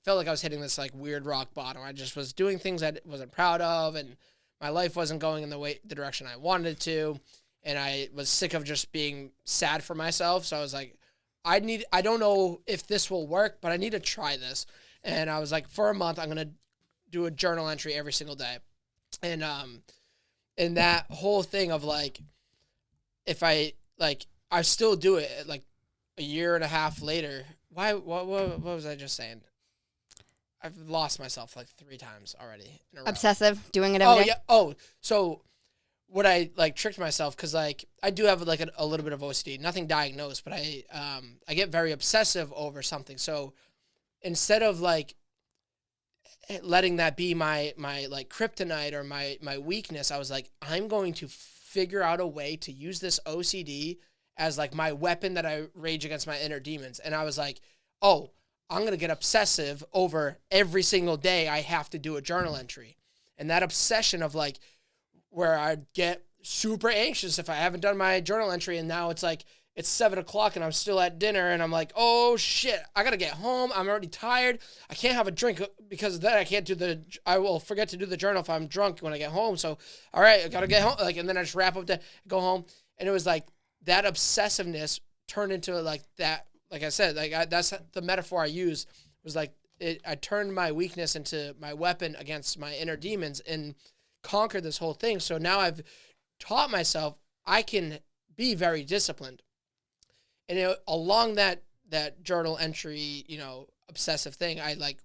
felt like I was hitting this, like, weird rock bottom. I just was doing things I wasn't proud of, and my life wasn't going in the direction I wanted it to, and I was sick of just being sad for myself. So I was like, I don't know if this will work, but I need to try this. And I was like, for a month, I'm going to do a journal entry every single day. And that whole thing of, like, if I still do it, like, a year and a half later. What was I just saying? I've lost myself, like, 3 times already in a row. Obsessive, doing it every day? Yeah. Oh, so what I, like, tricked myself, because, like, I do have, like, a little bit of OCD, nothing diagnosed, but I get very obsessive over something. So instead of, like, letting that be my like, kryptonite or my weakness, I was like, I'm going to figure out a way to use this OCD as, like, my weapon that I rage against my inner demons. And I was like, oh, I'm going to get obsessive over every single day I have to do a journal entry. And that obsession of, like, where I'd get super anxious if I haven't done my journal entry, and now it's like, it's 7 o'clock and I'm still at dinner, and I'm like, oh shit, I got to get home. I'm already tired. I can't have a drink because then I will forget to do the journal if I'm drunk when I get home. So, all right, I got to get home. Like, and then I just wrap up go home. And it was like that obsessiveness turned into, like, that, like I said, like, that's the metaphor I use, was like, I turned my weakness into my weapon against my inner demons and conquered this whole thing. So now I've taught myself I can be very disciplined. And along that journal entry, obsessive thing, I like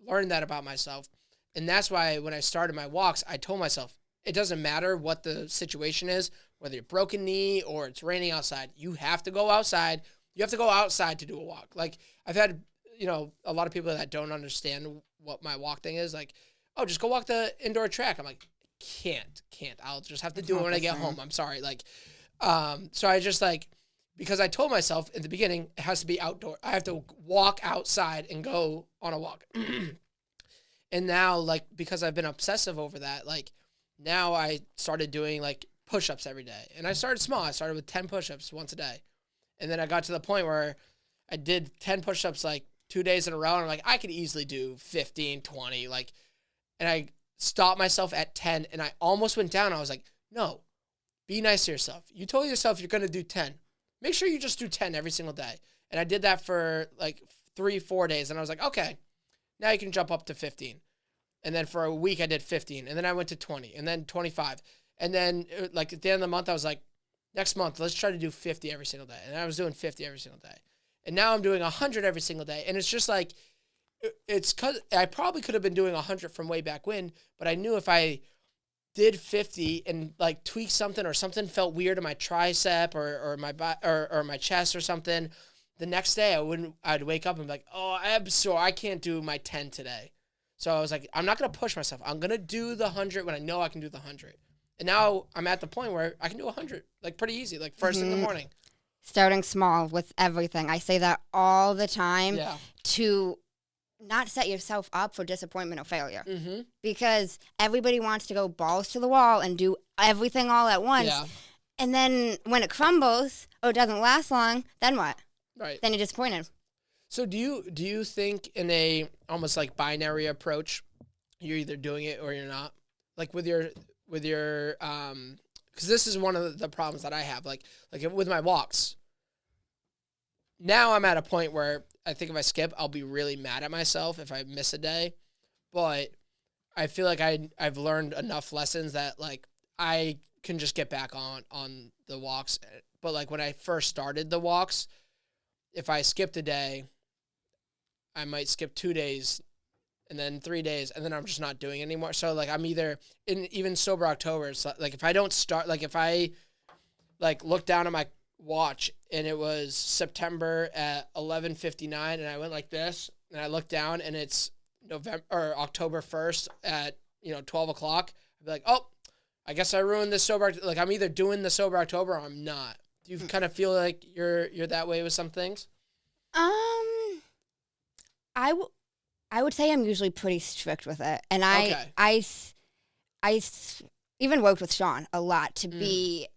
learned that about myself. And that's why when I started my walks, I told myself, it doesn't matter what the situation is, whether you're broken knee or it's raining outside, you have to go outside. You have to go outside to do a walk. Like I've had, a lot of people that don't understand what my walk thing is. Like, oh, just go walk the indoor track. I'm like, can't. I'll just have to do it when I get home. I'm sorry. Like, so I just like, because I told myself in the beginning, it has to be outdoor. I have to walk outside and go on a walk. And now, like, because I've been obsessive over that, like, now I started doing, like, push-ups every day. And I started small. I started with 10 push-ups once a day. And then I got to the point where I did 10 push-ups, like, 2 days in a row. And I'm like, I could easily do 15, 20. Like, and I stopped myself at 10. And I almost went down. I was like, no, be nice to yourself. You told yourself you're going to do 10. Make sure you just do 10 every single day. And I did that for, like, 3-4 days. And I was like, okay, now you can jump up to 15. And then for a week, I did 15. And then I went to 20. And then 25. And then, like, at the end of the month, I was like, next month, let's try to do 50 every single day. And I was doing 50 every single day. And now I'm doing 100 every single day. And it's just like, it's because I probably could have been doing 100 from way back when, but I knew if I did 50 and, like, tweak something or something felt weird in my tricep or my chest or something, the next day I'd wake up and be like, oh, I'm sore. I can't do my 10 today. So I was like, I'm not going to push myself. I'm going to do the 100 when I know I can do the 100. And now I'm at the point where I can do 100, like, pretty easy, like, first thing in the morning. Starting small with everything. I say that all the time to not set yourself up for disappointment or failure. Mm-hmm. Because everybody wants to go balls to the wall and do everything all at once. Yeah. And then when it crumbles or doesn't last long, then what? Right. Then you're disappointed. So do you think in a almost like binary approach, you're either doing it or you're not? Like with your because this is one of the problems that I have. Like with my walks. Now I'm at a point where I think if I skip, I'll be really mad at myself if I miss a day. But I feel like I've learned enough lessons that, like, I can just get back on the walks. But, like, when I first started the walks, if I skipped a day, I might skip 2 days and then 3 days, and then I'm just not doing it anymore. So, like, I'm either in even sober October. It's like if I don't start, like, if I, like, look down at my watch and it was September at 11:59 and I went like this and I looked down and it's November or October 1st at 12 o'clock, I'd be like, oh, I guess I ruined this sober. Like, I'm either doing the sober October or I'm not. Do you kind of feel like you're that way with some things? I would say I'm usually pretty strict with it, and Okay. I even worked with Sean a lot to be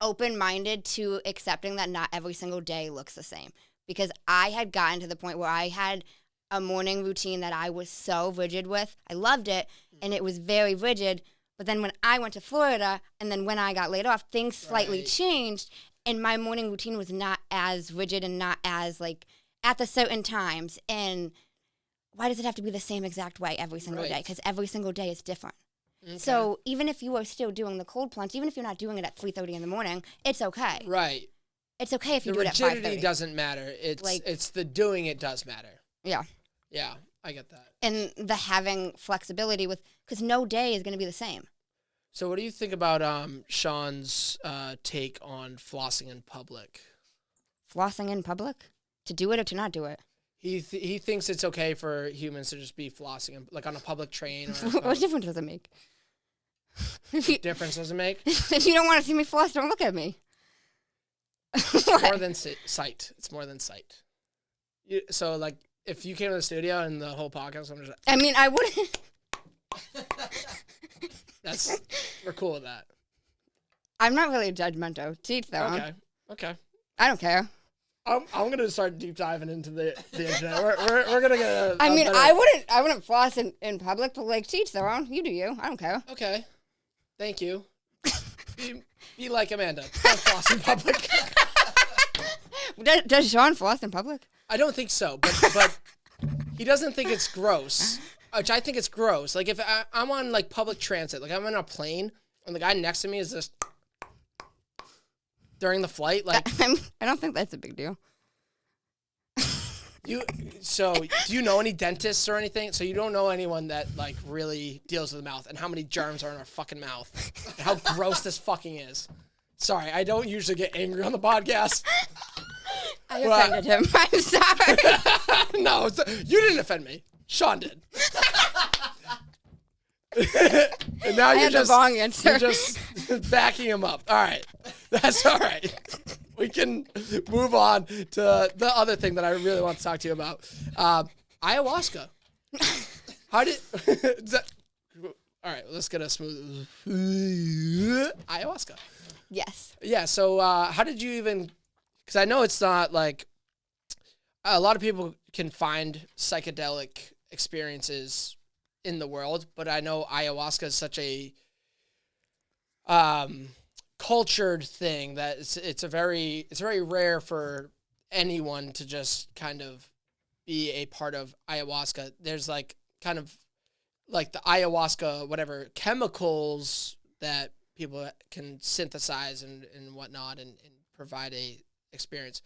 open-minded to accepting that not every single day looks the same, because I had gotten to the point where I had a morning routine that I was so rigid with. I loved it, and it was very rigid, but then when I went to Florida and then when I got laid off, things slightly changed, and my morning routine was not as rigid and not as, like, at the certain times. And why does it have to be the same exact way every single day? Because every single day is different. Okay. So even if you are still doing the cold plunge, even if you're not doing it at 3:30 in the morning, it's okay. Right. It's okay if you do it at 5:30. The rigidity doesn't matter. It's the doing it does matter. Yeah. Yeah, I get that. And the having flexibility with, because no day is going to be the same. So what do you think about Sean's take on flossing in public? Flossing in public? To do it or to not do it? He thinks it's okay for humans to just be flossing, like on a public train. Or what difference does it make? What difference does it make? If you don't want to see me floss, don't look at me. It's more than sight. It's more than sight. So, like, if you came to the studio and the whole podcast, I'm just... I mean, I wouldn't... We're cool with that. I'm not really judgmental. To each their own. Okay. I don't care. I'm gonna start deep diving into the internet. We're gonna get. I wouldn't floss in public, but, like, to each their own. You do you. I don't care. Okay. Thank you. Be like Amanda. Don't floss in public. Does Sean floss in public? I don't think so, but he doesn't think it's gross, which I think it's gross. Like, if I'm on, like, public transit, like I'm on a plane and the guy next to me is just during the flight? Like, I don't think that's a big deal. So do you know any dentists or anything? So you don't know anyone that like really deals with the mouth and how many germs are in our fucking mouth and how gross this fucking is. Sorry, I don't usually get angry on the podcast. I offended him. I'm sorry. No, you didn't offend me. Sean did. And now you're just, the wrong answer. You're just backing him up. All right. That's all right. We can move on to the other thing that I really want to talk to you about. Ayahuasca. How did... all right, let's get a smooth... Ayahuasca. Yes. Yeah, so how did you even... Because I know it's not like... A lot of people can find psychedelic experiences in the world, but I know ayahuasca is such a cultured thing that it's very rare for anyone to just kind of be a part of ayahuasca. There's like kind of like the ayahuasca, whatever chemicals that people can synthesize and whatnot and provide a experience.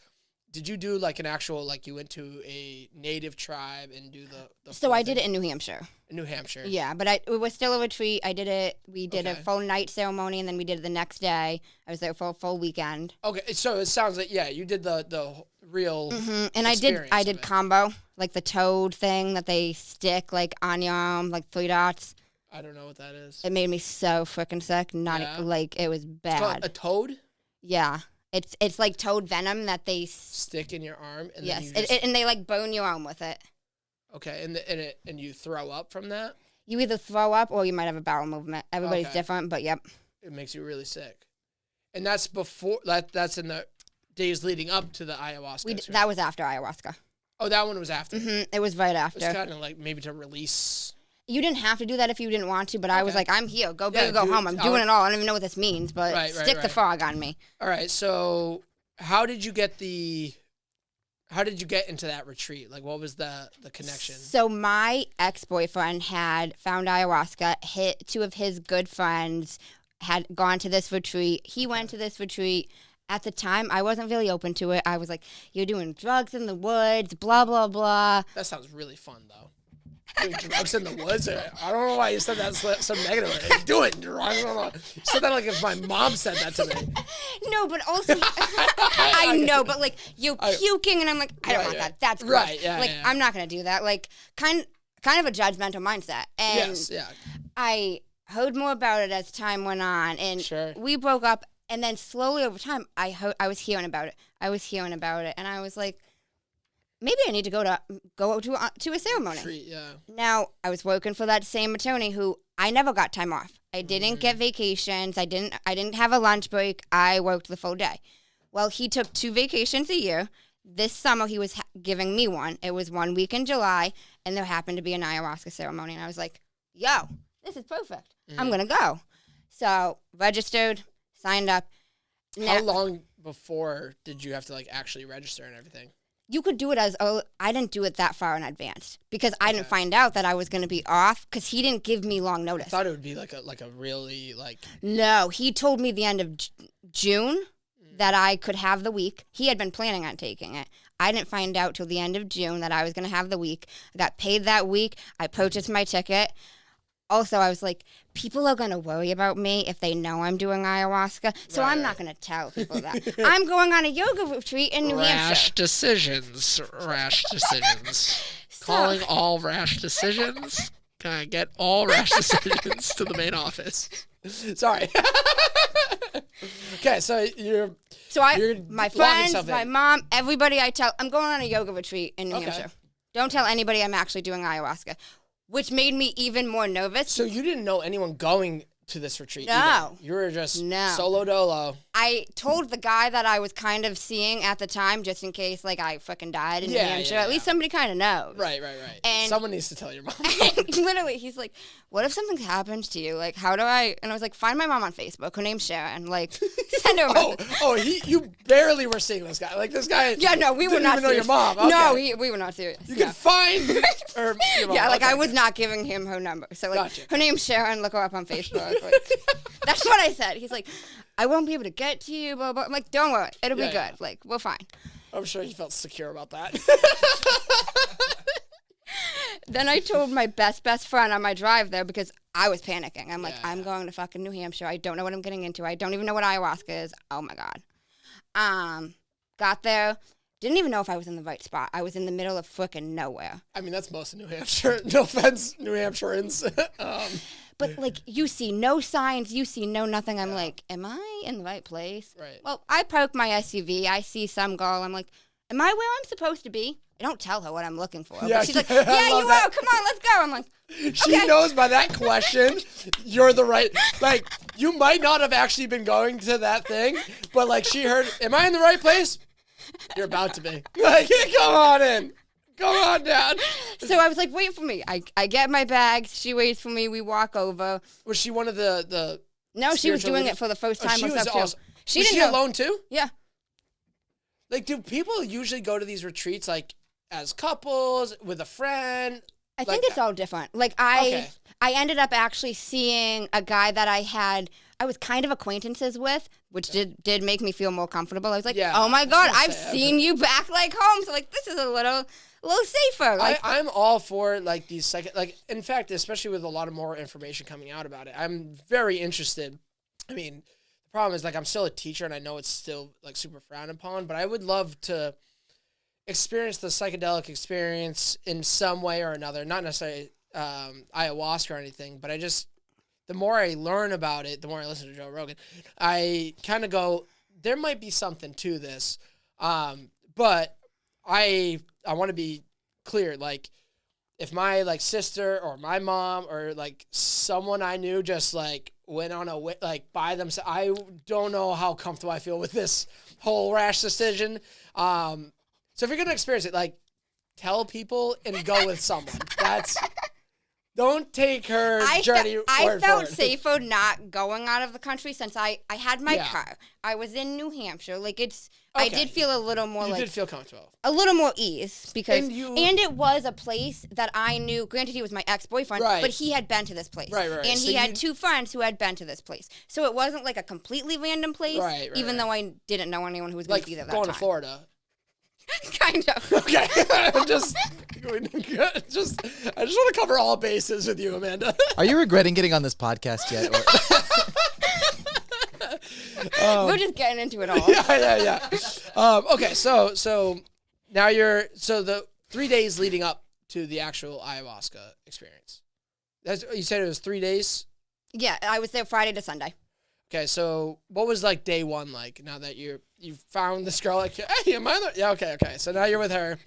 Did you do like an actual, like you went to a native tribe and do the So I did it in New Hampshire. In New Hampshire. Yeah, but it was still a retreat. I did it. We did a full night ceremony, and then we did it the next day. I was there for a full weekend. Okay, so it sounds like, yeah, you did the real And I did combo, like the toad thing that they stick like on your arm, like 3 dots. I don't know what that is. It made me so freaking sick. Like it was bad. It's called a toad? Yeah. It's like toad venom that they stick in your arm, and yes, then you and they like bone your arm with it. Okay, and you throw up from that? You either throw up or you might have a bowel movement. Everybody's different, but yep. It makes you really sick, and that's before that's in the days leading up to the ayahuasca. That was after ayahuasca. Oh, that one was after. It was right after. It's kind of like maybe to release. You didn't have to do that if you didn't want to, but I was like, I'm here. Go big or go home. I'm doing it all. I don't even know what this means, but stick the frog on me. All right. So how did you get into that retreat? Like, what was the connection? So my ex-boyfriend had found ayahuasca. 2 of his good friends had gone to this retreat. He went to this retreat. At the time, I wasn't really open to it. I was like, you're doing drugs in the woods, blah, blah, blah. That sounds really fun, though. Doing drugs in the woods? I don't know why you said that so negative. Like, doing drugs? You said that like if my mom said that to me. No, but also, I know, but like, you're puking, and I'm like, I don't want that. That's gross. Right, yeah, like, I'm not going to do that. Like, kind of a judgmental mindset. And yes, yeah. I heard more about it as time went on, and we broke up, and then slowly over time, I was hearing about it. And I was like, maybe I need to go to a ceremony. Yeah. Now, I was working for that same attorney who I never got time off. I didn't get vacations. I didn't have a lunch break. I worked the full day. Well, he took 2 vacations a year. This summer, he was giving me one. It was 1 week in July, and there happened to be an ayahuasca ceremony. And I was like, yo, this is perfect. I'm going to go. So, registered, signed up. How long before did you have to like actually register and everything? You could do it I didn't do it that far in advance because I didn't find out that I was going to be off because he didn't give me long notice. I thought it would be like a really like. No, he told me the end of June that I could have the week. He had been planning on taking it. I didn't find out till the end of June that I was going to have the week. I got paid that week. I purchased my ticket. Also, I was like, people are going to worry about me if they know I'm doing ayahuasca, so I'm not going to tell people that. I'm going on a yoga retreat in New Hampshire. Rash decisions. Calling all rash decisions. Can I get all rash decisions to the main office? Sorry. Okay, so you're my friends, my mom, everybody I tell, I'm going on a yoga retreat in New Hampshire. Don't tell anybody I'm actually doing ayahuasca. Which made me even more nervous. So you didn't know anyone going to this retreat? No. Either. You were just solo dolo. I told the guy that I was kind of seeing at the time, just in case like I fucking died in New Hampshire. At least somebody kind of knows. Right. And someone needs to tell your mom. Literally, he's like, what if something happens to you? Like, how do I? And I was like, find my mom on Facebook. Her name's Sharon. Like, send her a message. You barely were seeing this guy. Like, this guy. Yeah, no, we were not serious. Didn't even know your mom. Okay. No, we were not serious. You can find her. Your mom. Yeah, like I was not giving him her number. So like, her name's Sharon. Look her up on Facebook. Like, that's what I said. He's like, I won't be able to get to you, blah, blah. I'm like, don't worry. It'll be good. Yeah. Like, we're fine. I'm sure you felt secure about that. Then I told my best friend on my drive there because I was panicking. I'm like, I'm going to fucking New Hampshire. I don't know what I'm getting into. I don't even know what ayahuasca is. Oh, my God. Got there. Didn't even know if I was in the right spot. I was in the middle of frickin' nowhere. I mean, that's most of New Hampshire. No offense, New Hampshireans. But, like, you see no signs. You see no nothing. I'm like, am I in the right place? Right. Well, I park my SUV. I see some girl. I'm like, am I where I'm supposed to be? I don't tell her what I'm looking for. Yeah, But she's like, I yeah, love you that. are. Come on, let's go. I'm like, She knows by that question, you're the right. Like, you might not have actually been going to that thing, but, like, she heard, am I in the right place? You're about to be. Like, come on in. Come on, Dad. so I was like, wait for me. I get my bags. She waits for me. We walk over. Was she one of the No, she was spiritual doing leaders? it for the first Oh, time she was herself, too. awesome. She Was didn't she know. alone, too? Yeah. Like, do people usually go to these retreats, like, as couples, with a friend? I think it's all different. Like, I Okay. ended up actually seeing a guy that I was kind of acquaintances with, which did make me feel more comfortable. I was like, Yeah, oh my I was God, gonna I've say, seen you back like home. So like, this is a little safer. Like, I'm all for, like, these in fact, especially with a lot of more information coming out about it, I'm very interested. I mean, the problem is, like, I'm still a teacher and I know it's still, like, super frowned upon, but I would love to experience the psychedelic experience in some way or another, not necessarily ayahuasca or anything, but the more I learn about it, the more I listen to Joe Rogan, I kind of go, there might be something to this. But I want to be clear, like, if my, like, sister or my mom or, like, someone I knew just, like, went on by themselves, I don't know how comfortable I feel with this whole rash decision. So if you're going to experience it, like, tell people and go with someone. Don't take her journey I word felt for it. safer not going out of the country since I had my Yeah. car. I was in New Hampshire. Like, I Okay. did feel a little more You like did feel comfortable. a little more ease because And and it was a place that I knew. Granted, he was my ex-boyfriend, Right. but he had been to this place, Right. and So he had two friends who had been to this place. So it wasn't like a completely random place, Right, even right. though I didn't know anyone who was going Like to be there that going time. to Florida. Kind of. Okay. I just want to cover all bases with you, Amanda. Are you regretting getting on this podcast yet? Or- We're just getting into it all. Yeah. Okay, so now the 3 days leading up to the actual ayahuasca experience. You said it was 3 days? Yeah, I was there Friday to Sunday. Okay, so what was, like, day one like now that you found this girl? Like, hey, am I there? Yeah, okay. So now you're with her.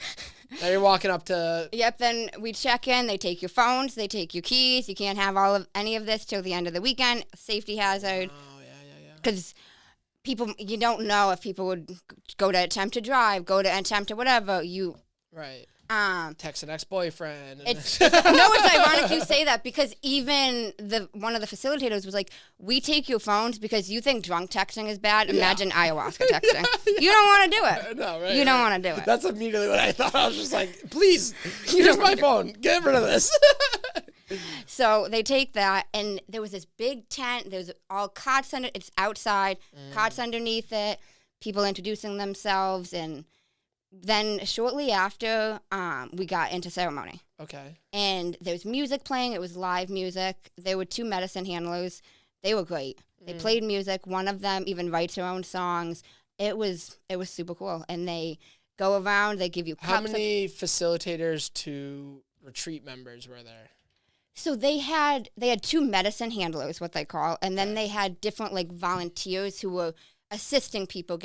Now you're walking up to... Yep, then we check in. They take your phones. They take your keys. You can't have any of this till the end of the weekend. Safety hazard. Oh, yeah. Because you don't know if people would go to attempt to drive, go to attempt to whatever. Right. Um, Text an ex-boyfriend. And it's ironic you say that because even one of the facilitators was like, we take your phones because you think drunk texting is bad. Imagine ayahuasca texting. You don't want to do it. No, right. You don't want to do it. That's immediately what I thought. I was just like, please, here's my phone. Get rid of this. So they take that, and there was this big tent. There was all cots under. It's outside, cots underneath it. People introducing themselves, and then shortly after, we got into ceremony. Okay. And there was music playing. It was live music. There were two medicine handlers. They were great. They played music. One of them even writes her own songs. It was super cool. And they go around. They give you cups. How many facilitators to retreat members were there? So they had two medicine handlers, what they call, and then they had different like volunteers who were assisting people,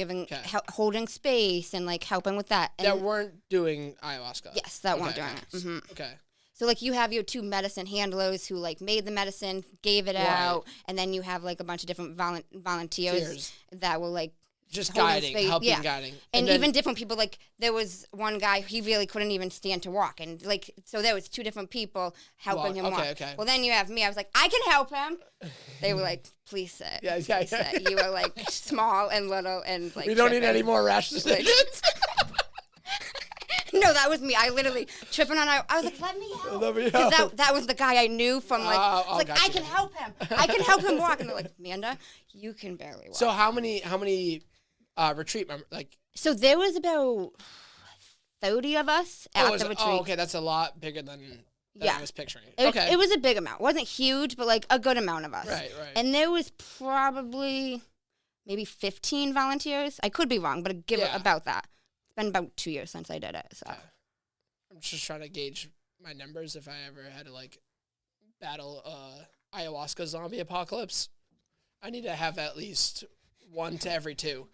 holding space and like helping with that. And that weren't doing ayahuasca. yes, that weren't doing it. Mm-hmm. Okay. So like you have your two medicine handlers who like made the medicine, gave it out, and then you have like a bunch of different volunteers that will like just holding guiding, space. helping, guiding, and then, even different people. Like there was one guy, he really couldn't even stand to walk, and like so there was two different people helping him walk. Okay. Well, then you have me. I was like, I can help him. They were like, please sit. Yeah. Sit. You are like small and little and like. We don't need tripping. any more rash decisions. No, that was me. I literally tripping on. I was like, let me help. Let me 'Cause help. that was the guy I knew from like. I was like, gotcha. I can help him. I can help him walk. And they're like, Amanda, you can barely walk. So how many retreat members? Like, So there was about 30 of us at the retreat. oh, okay, that's a lot bigger than I was picturing. It was a big amount. It wasn't huge, but like a good amount of us. Right. And there was probably maybe 15 volunteers. I could be wrong, but I'd give it about that. It's been about 2 years since I did it. So I'm just trying to gauge my numbers if I ever had to like battle ayahuasca zombie apocalypse. I need to have at least 1 to every 2.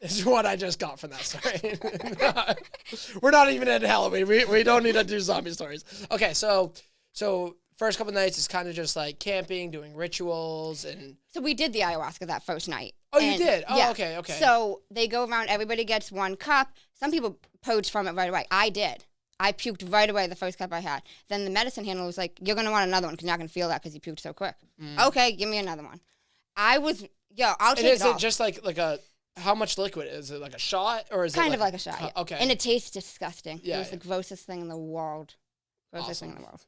Is what I just got from that story. We're not even in Halloween. We don't need to do zombie stories. Okay, so first couple nights is kind of just like camping, doing rituals, and So we did the ayahuasca that first night. oh, you did? Oh, yeah. okay. So they go around, everybody gets 1 cup. Some people poached from it right away. I did. I puked right away the first cup I had. Then the medicine handler was like, you're going to want another one because you're not going to feel that because you puked so quick. Okay, give me another one. I'll take and it is all. it just like a how much liquid is it? Like a shot or is Kind it of like a shot, yeah. Okay. And it tastes disgusting. Yeah, It was the grossest thing in the world. Grossest thing in the world.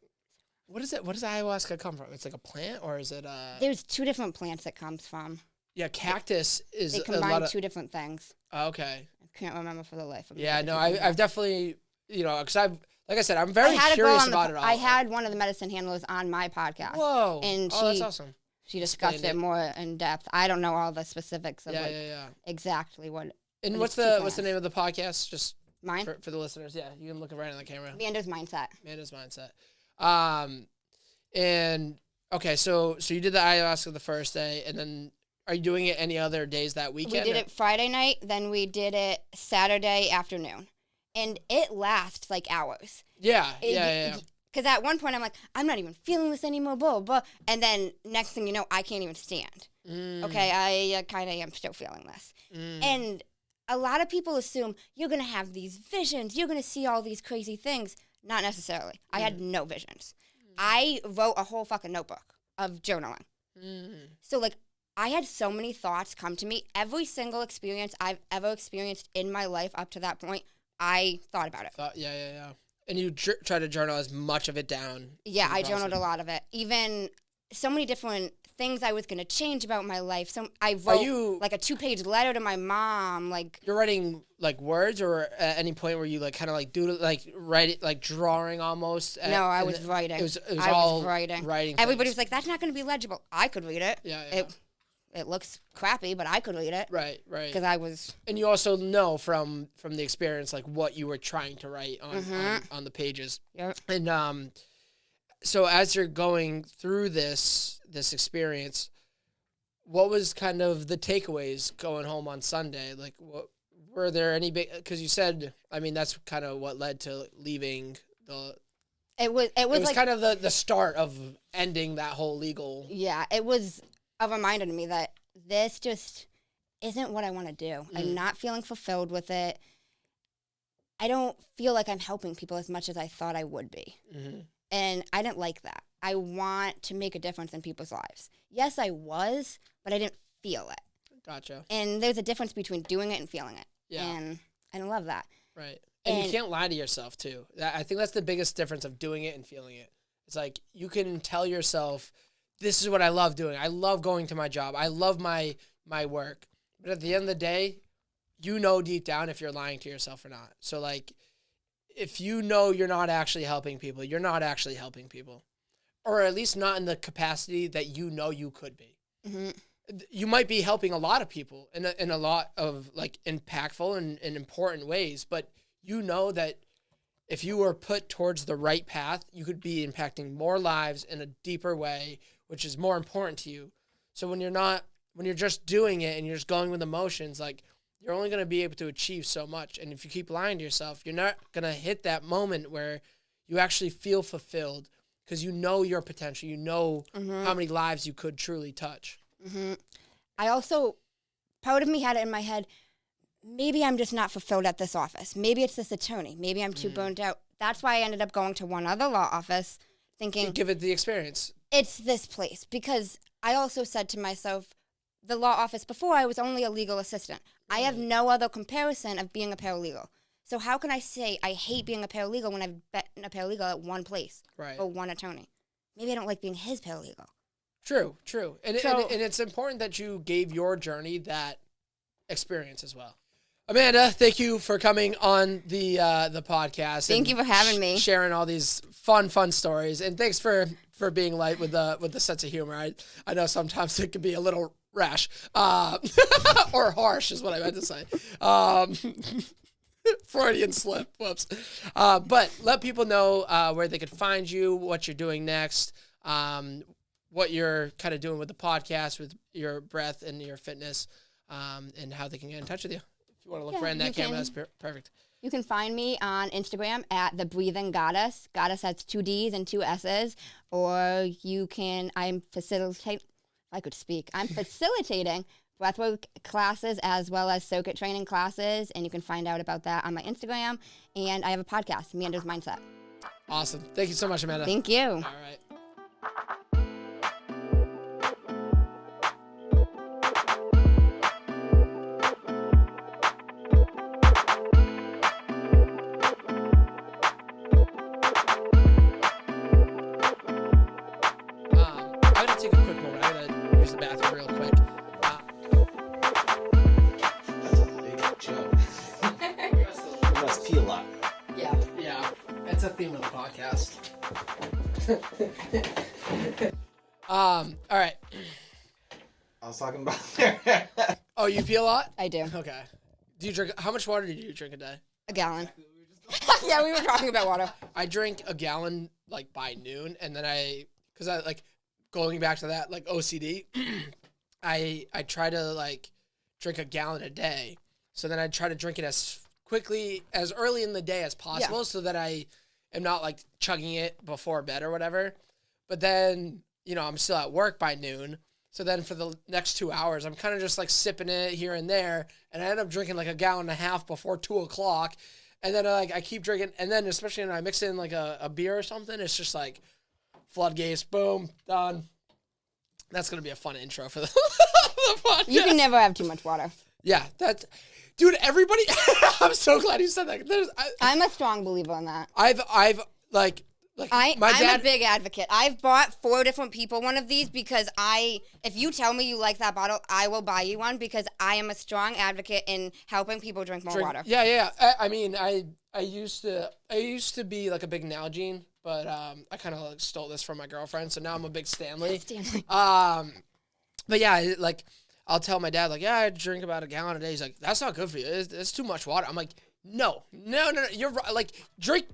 What is it? What does ayahuasca come from? It's like a plant or is it There's 2 different plants it comes from. Yeah, cactus is They a combine lot of 2 different things. okay. I can't remember for the life of me. Yeah, no, I've definitely, because like I said, I'm very I had curious about it all. I had one of the medicine handlers on my podcast. Whoa. And that's awesome. She discussed Explained it more in depth. I don't know all the specifics of Yeah. exactly what. And but what's it's 2 the plants. name of the podcast? Just Mine? for the listeners. Yeah, you can look right on the camera. Amanda's Mindset. Amanda's Mindset. And okay, so you did the ayahuasca the first day, and then are you doing it any other days that weekend? We did it Friday night, then we did it Saturday afternoon. And it lasts like hours. Yeah. Because at one point I'm like, I'm not even feeling this anymore, blah, blah. And then next thing you know, I can't even stand. Okay, I kind of am still feeling this. And a lot of people assume you're going to have these visions. You're going to see all these crazy things. Not necessarily. I had no visions. I wrote a whole fucking notebook of journaling. So, like, I had so many thoughts come to me. Every single experience I've ever experienced in my life up to that point, I thought about it. Yeah. And you try to journal as much of it down. Yeah, I journaled a lot of it. Even so many different things I was going to change about my life. So I wrote like a 2-page letter to my mom. Like, you're writing like words, or at any point where you like kind of like do like write it like drawing almost? No, I was writing. It was I all was writing. Everybody was like, "That's not going to be legible." I could read it. Yeah. It looks crappy, but I could read it. Right. Because I was. And you also know from the experience like what you were trying to write on the pages. Yep. And so as you're going through this experience, what was kind of the takeaways going home on Sunday? Like, what were there any big? Because you said, I mean, that's kind of what led to leaving the. It was like, kind of the start of ending that whole legal. Yeah, it was a reminder to me that this just isn't what I want to do. I'm not feeling fulfilled with it. I don't feel like I'm helping people as much as I thought I would be. And I didn't like that. I want to make a difference in people's lives. Yes, I was, but I didn't feel it. Gotcha. And there's a difference between doing it and feeling it. Yeah. And I love that. Right. And you can't lie to yourself, too. I think that's the biggest difference of doing it and feeling it. It's like you can tell yourself, this is what I love doing. I love going to my job. I love my work. But at the end of the day, you know deep down if you're lying to yourself or not. So, like, if you know you're not actually helping people, you're not actually helping people. Or at least not in the capacity that you know you could be. You might be helping a lot of people in a lot of, like, impactful and important ways, but you know that if you were put towards the right path, you could be impacting more lives in a deeper way, which is more important to you. So when you're just doing it and you're just going with emotions, like, you're only going to be able to achieve so much. And if you keep lying to yourself, you're not going to hit that moment where you actually feel fulfilled because you know your potential. You know how many lives you could truly touch. I also, part of me had it in my head, maybe I'm just not fulfilled at this office. Maybe it's this attorney. Maybe I'm too burned out. That's why I ended up going to one other law office thinking, give it the experience. It's this place. Because I also said to myself, the law office before, I was only a legal assistant. I have no other comparison of being a paralegal. So how can I say I hate being a paralegal when I've been a paralegal at one place Right. or one attorney? Maybe I don't like being his paralegal. True. And So- and it's important that you gave your journey that experience as well. Amanda, thank you for coming on the podcast. Thank you for having me. Sharing all these fun stories, and thanks for being light with the sense of humor. I know sometimes it can be a little rash, or harsh is what I meant to say. Freudian slip. Whoops. But let people know where they could find you, what you're doing next, what you're kind of doing with the podcast, with your breath and your fitness, and how they can get in touch with you. If you want to look right in that camera, that's perfect. You can find me on Instagram at the Breathing Goddess. Goddess has 2 D's and 2 S's. Or you can, I'm facilitating breathwork classes as well as circuit training classes. And you can find out about that on my Instagram. And I have a podcast, Amanda's Mindset. Awesome. Thank you so much, Amanda. Thank you. All right. I'm going to take a quick moment. I'm going to use the bathroom real quick. That's a big joke. You must pee a lot. Yeah. It's a theme of the podcast. All right. I was talking about Oh, you pee a lot? I do. Okay. Do you drink? How much water do you drink a day? A gallon. Yeah, we were talking about water. I drink a gallon like by noon, and then because I like going back to that like OCD. I try to like drink a gallon a day, so then I try to drink it as early in the day as possible, so that I am not like chugging it before bed or whatever. But then I'm still at work by noon. So then for the next 2 hours, I'm kind of just like sipping it here and there. And I end up drinking like a gallon and a half before 2 o'clock. And then I keep drinking. And then especially when I mix in like a beer or something, it's just like floodgates, boom, done. That's going to be a fun intro for the podcast. You can never have too much water. Yeah, dude, everybody, I'm so glad you said that. I'm a strong believer in that. I've I'm my dad. a big advocate. I've bought 4 different people one of these because if you tell me you like that bottle, I will buy you one because I am a strong advocate in helping people drink more water. Yeah. I mean, I used to be like a big Nalgene, but I kind of like stole this from my girlfriend, so now I'm a big Stanley. Stanley. But yeah, like I'll tell my dad like, yeah, I drink about a gallon a day. He's like, that's not good for you. It's too much water. I'm like, no. You're right. Like,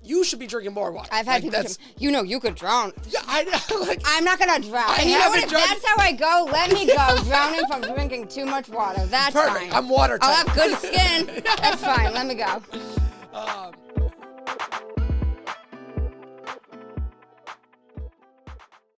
you should be drinking more water. I've had like, people you could drown. Yeah, I know. Like, I'm not going to drown. I And you know what? haven't If drunk- that's how I go, let me go. Drowning from drinking too much water. That's perfect. fine. I'm watertight. I'll have good skin. That's fine. Let me go.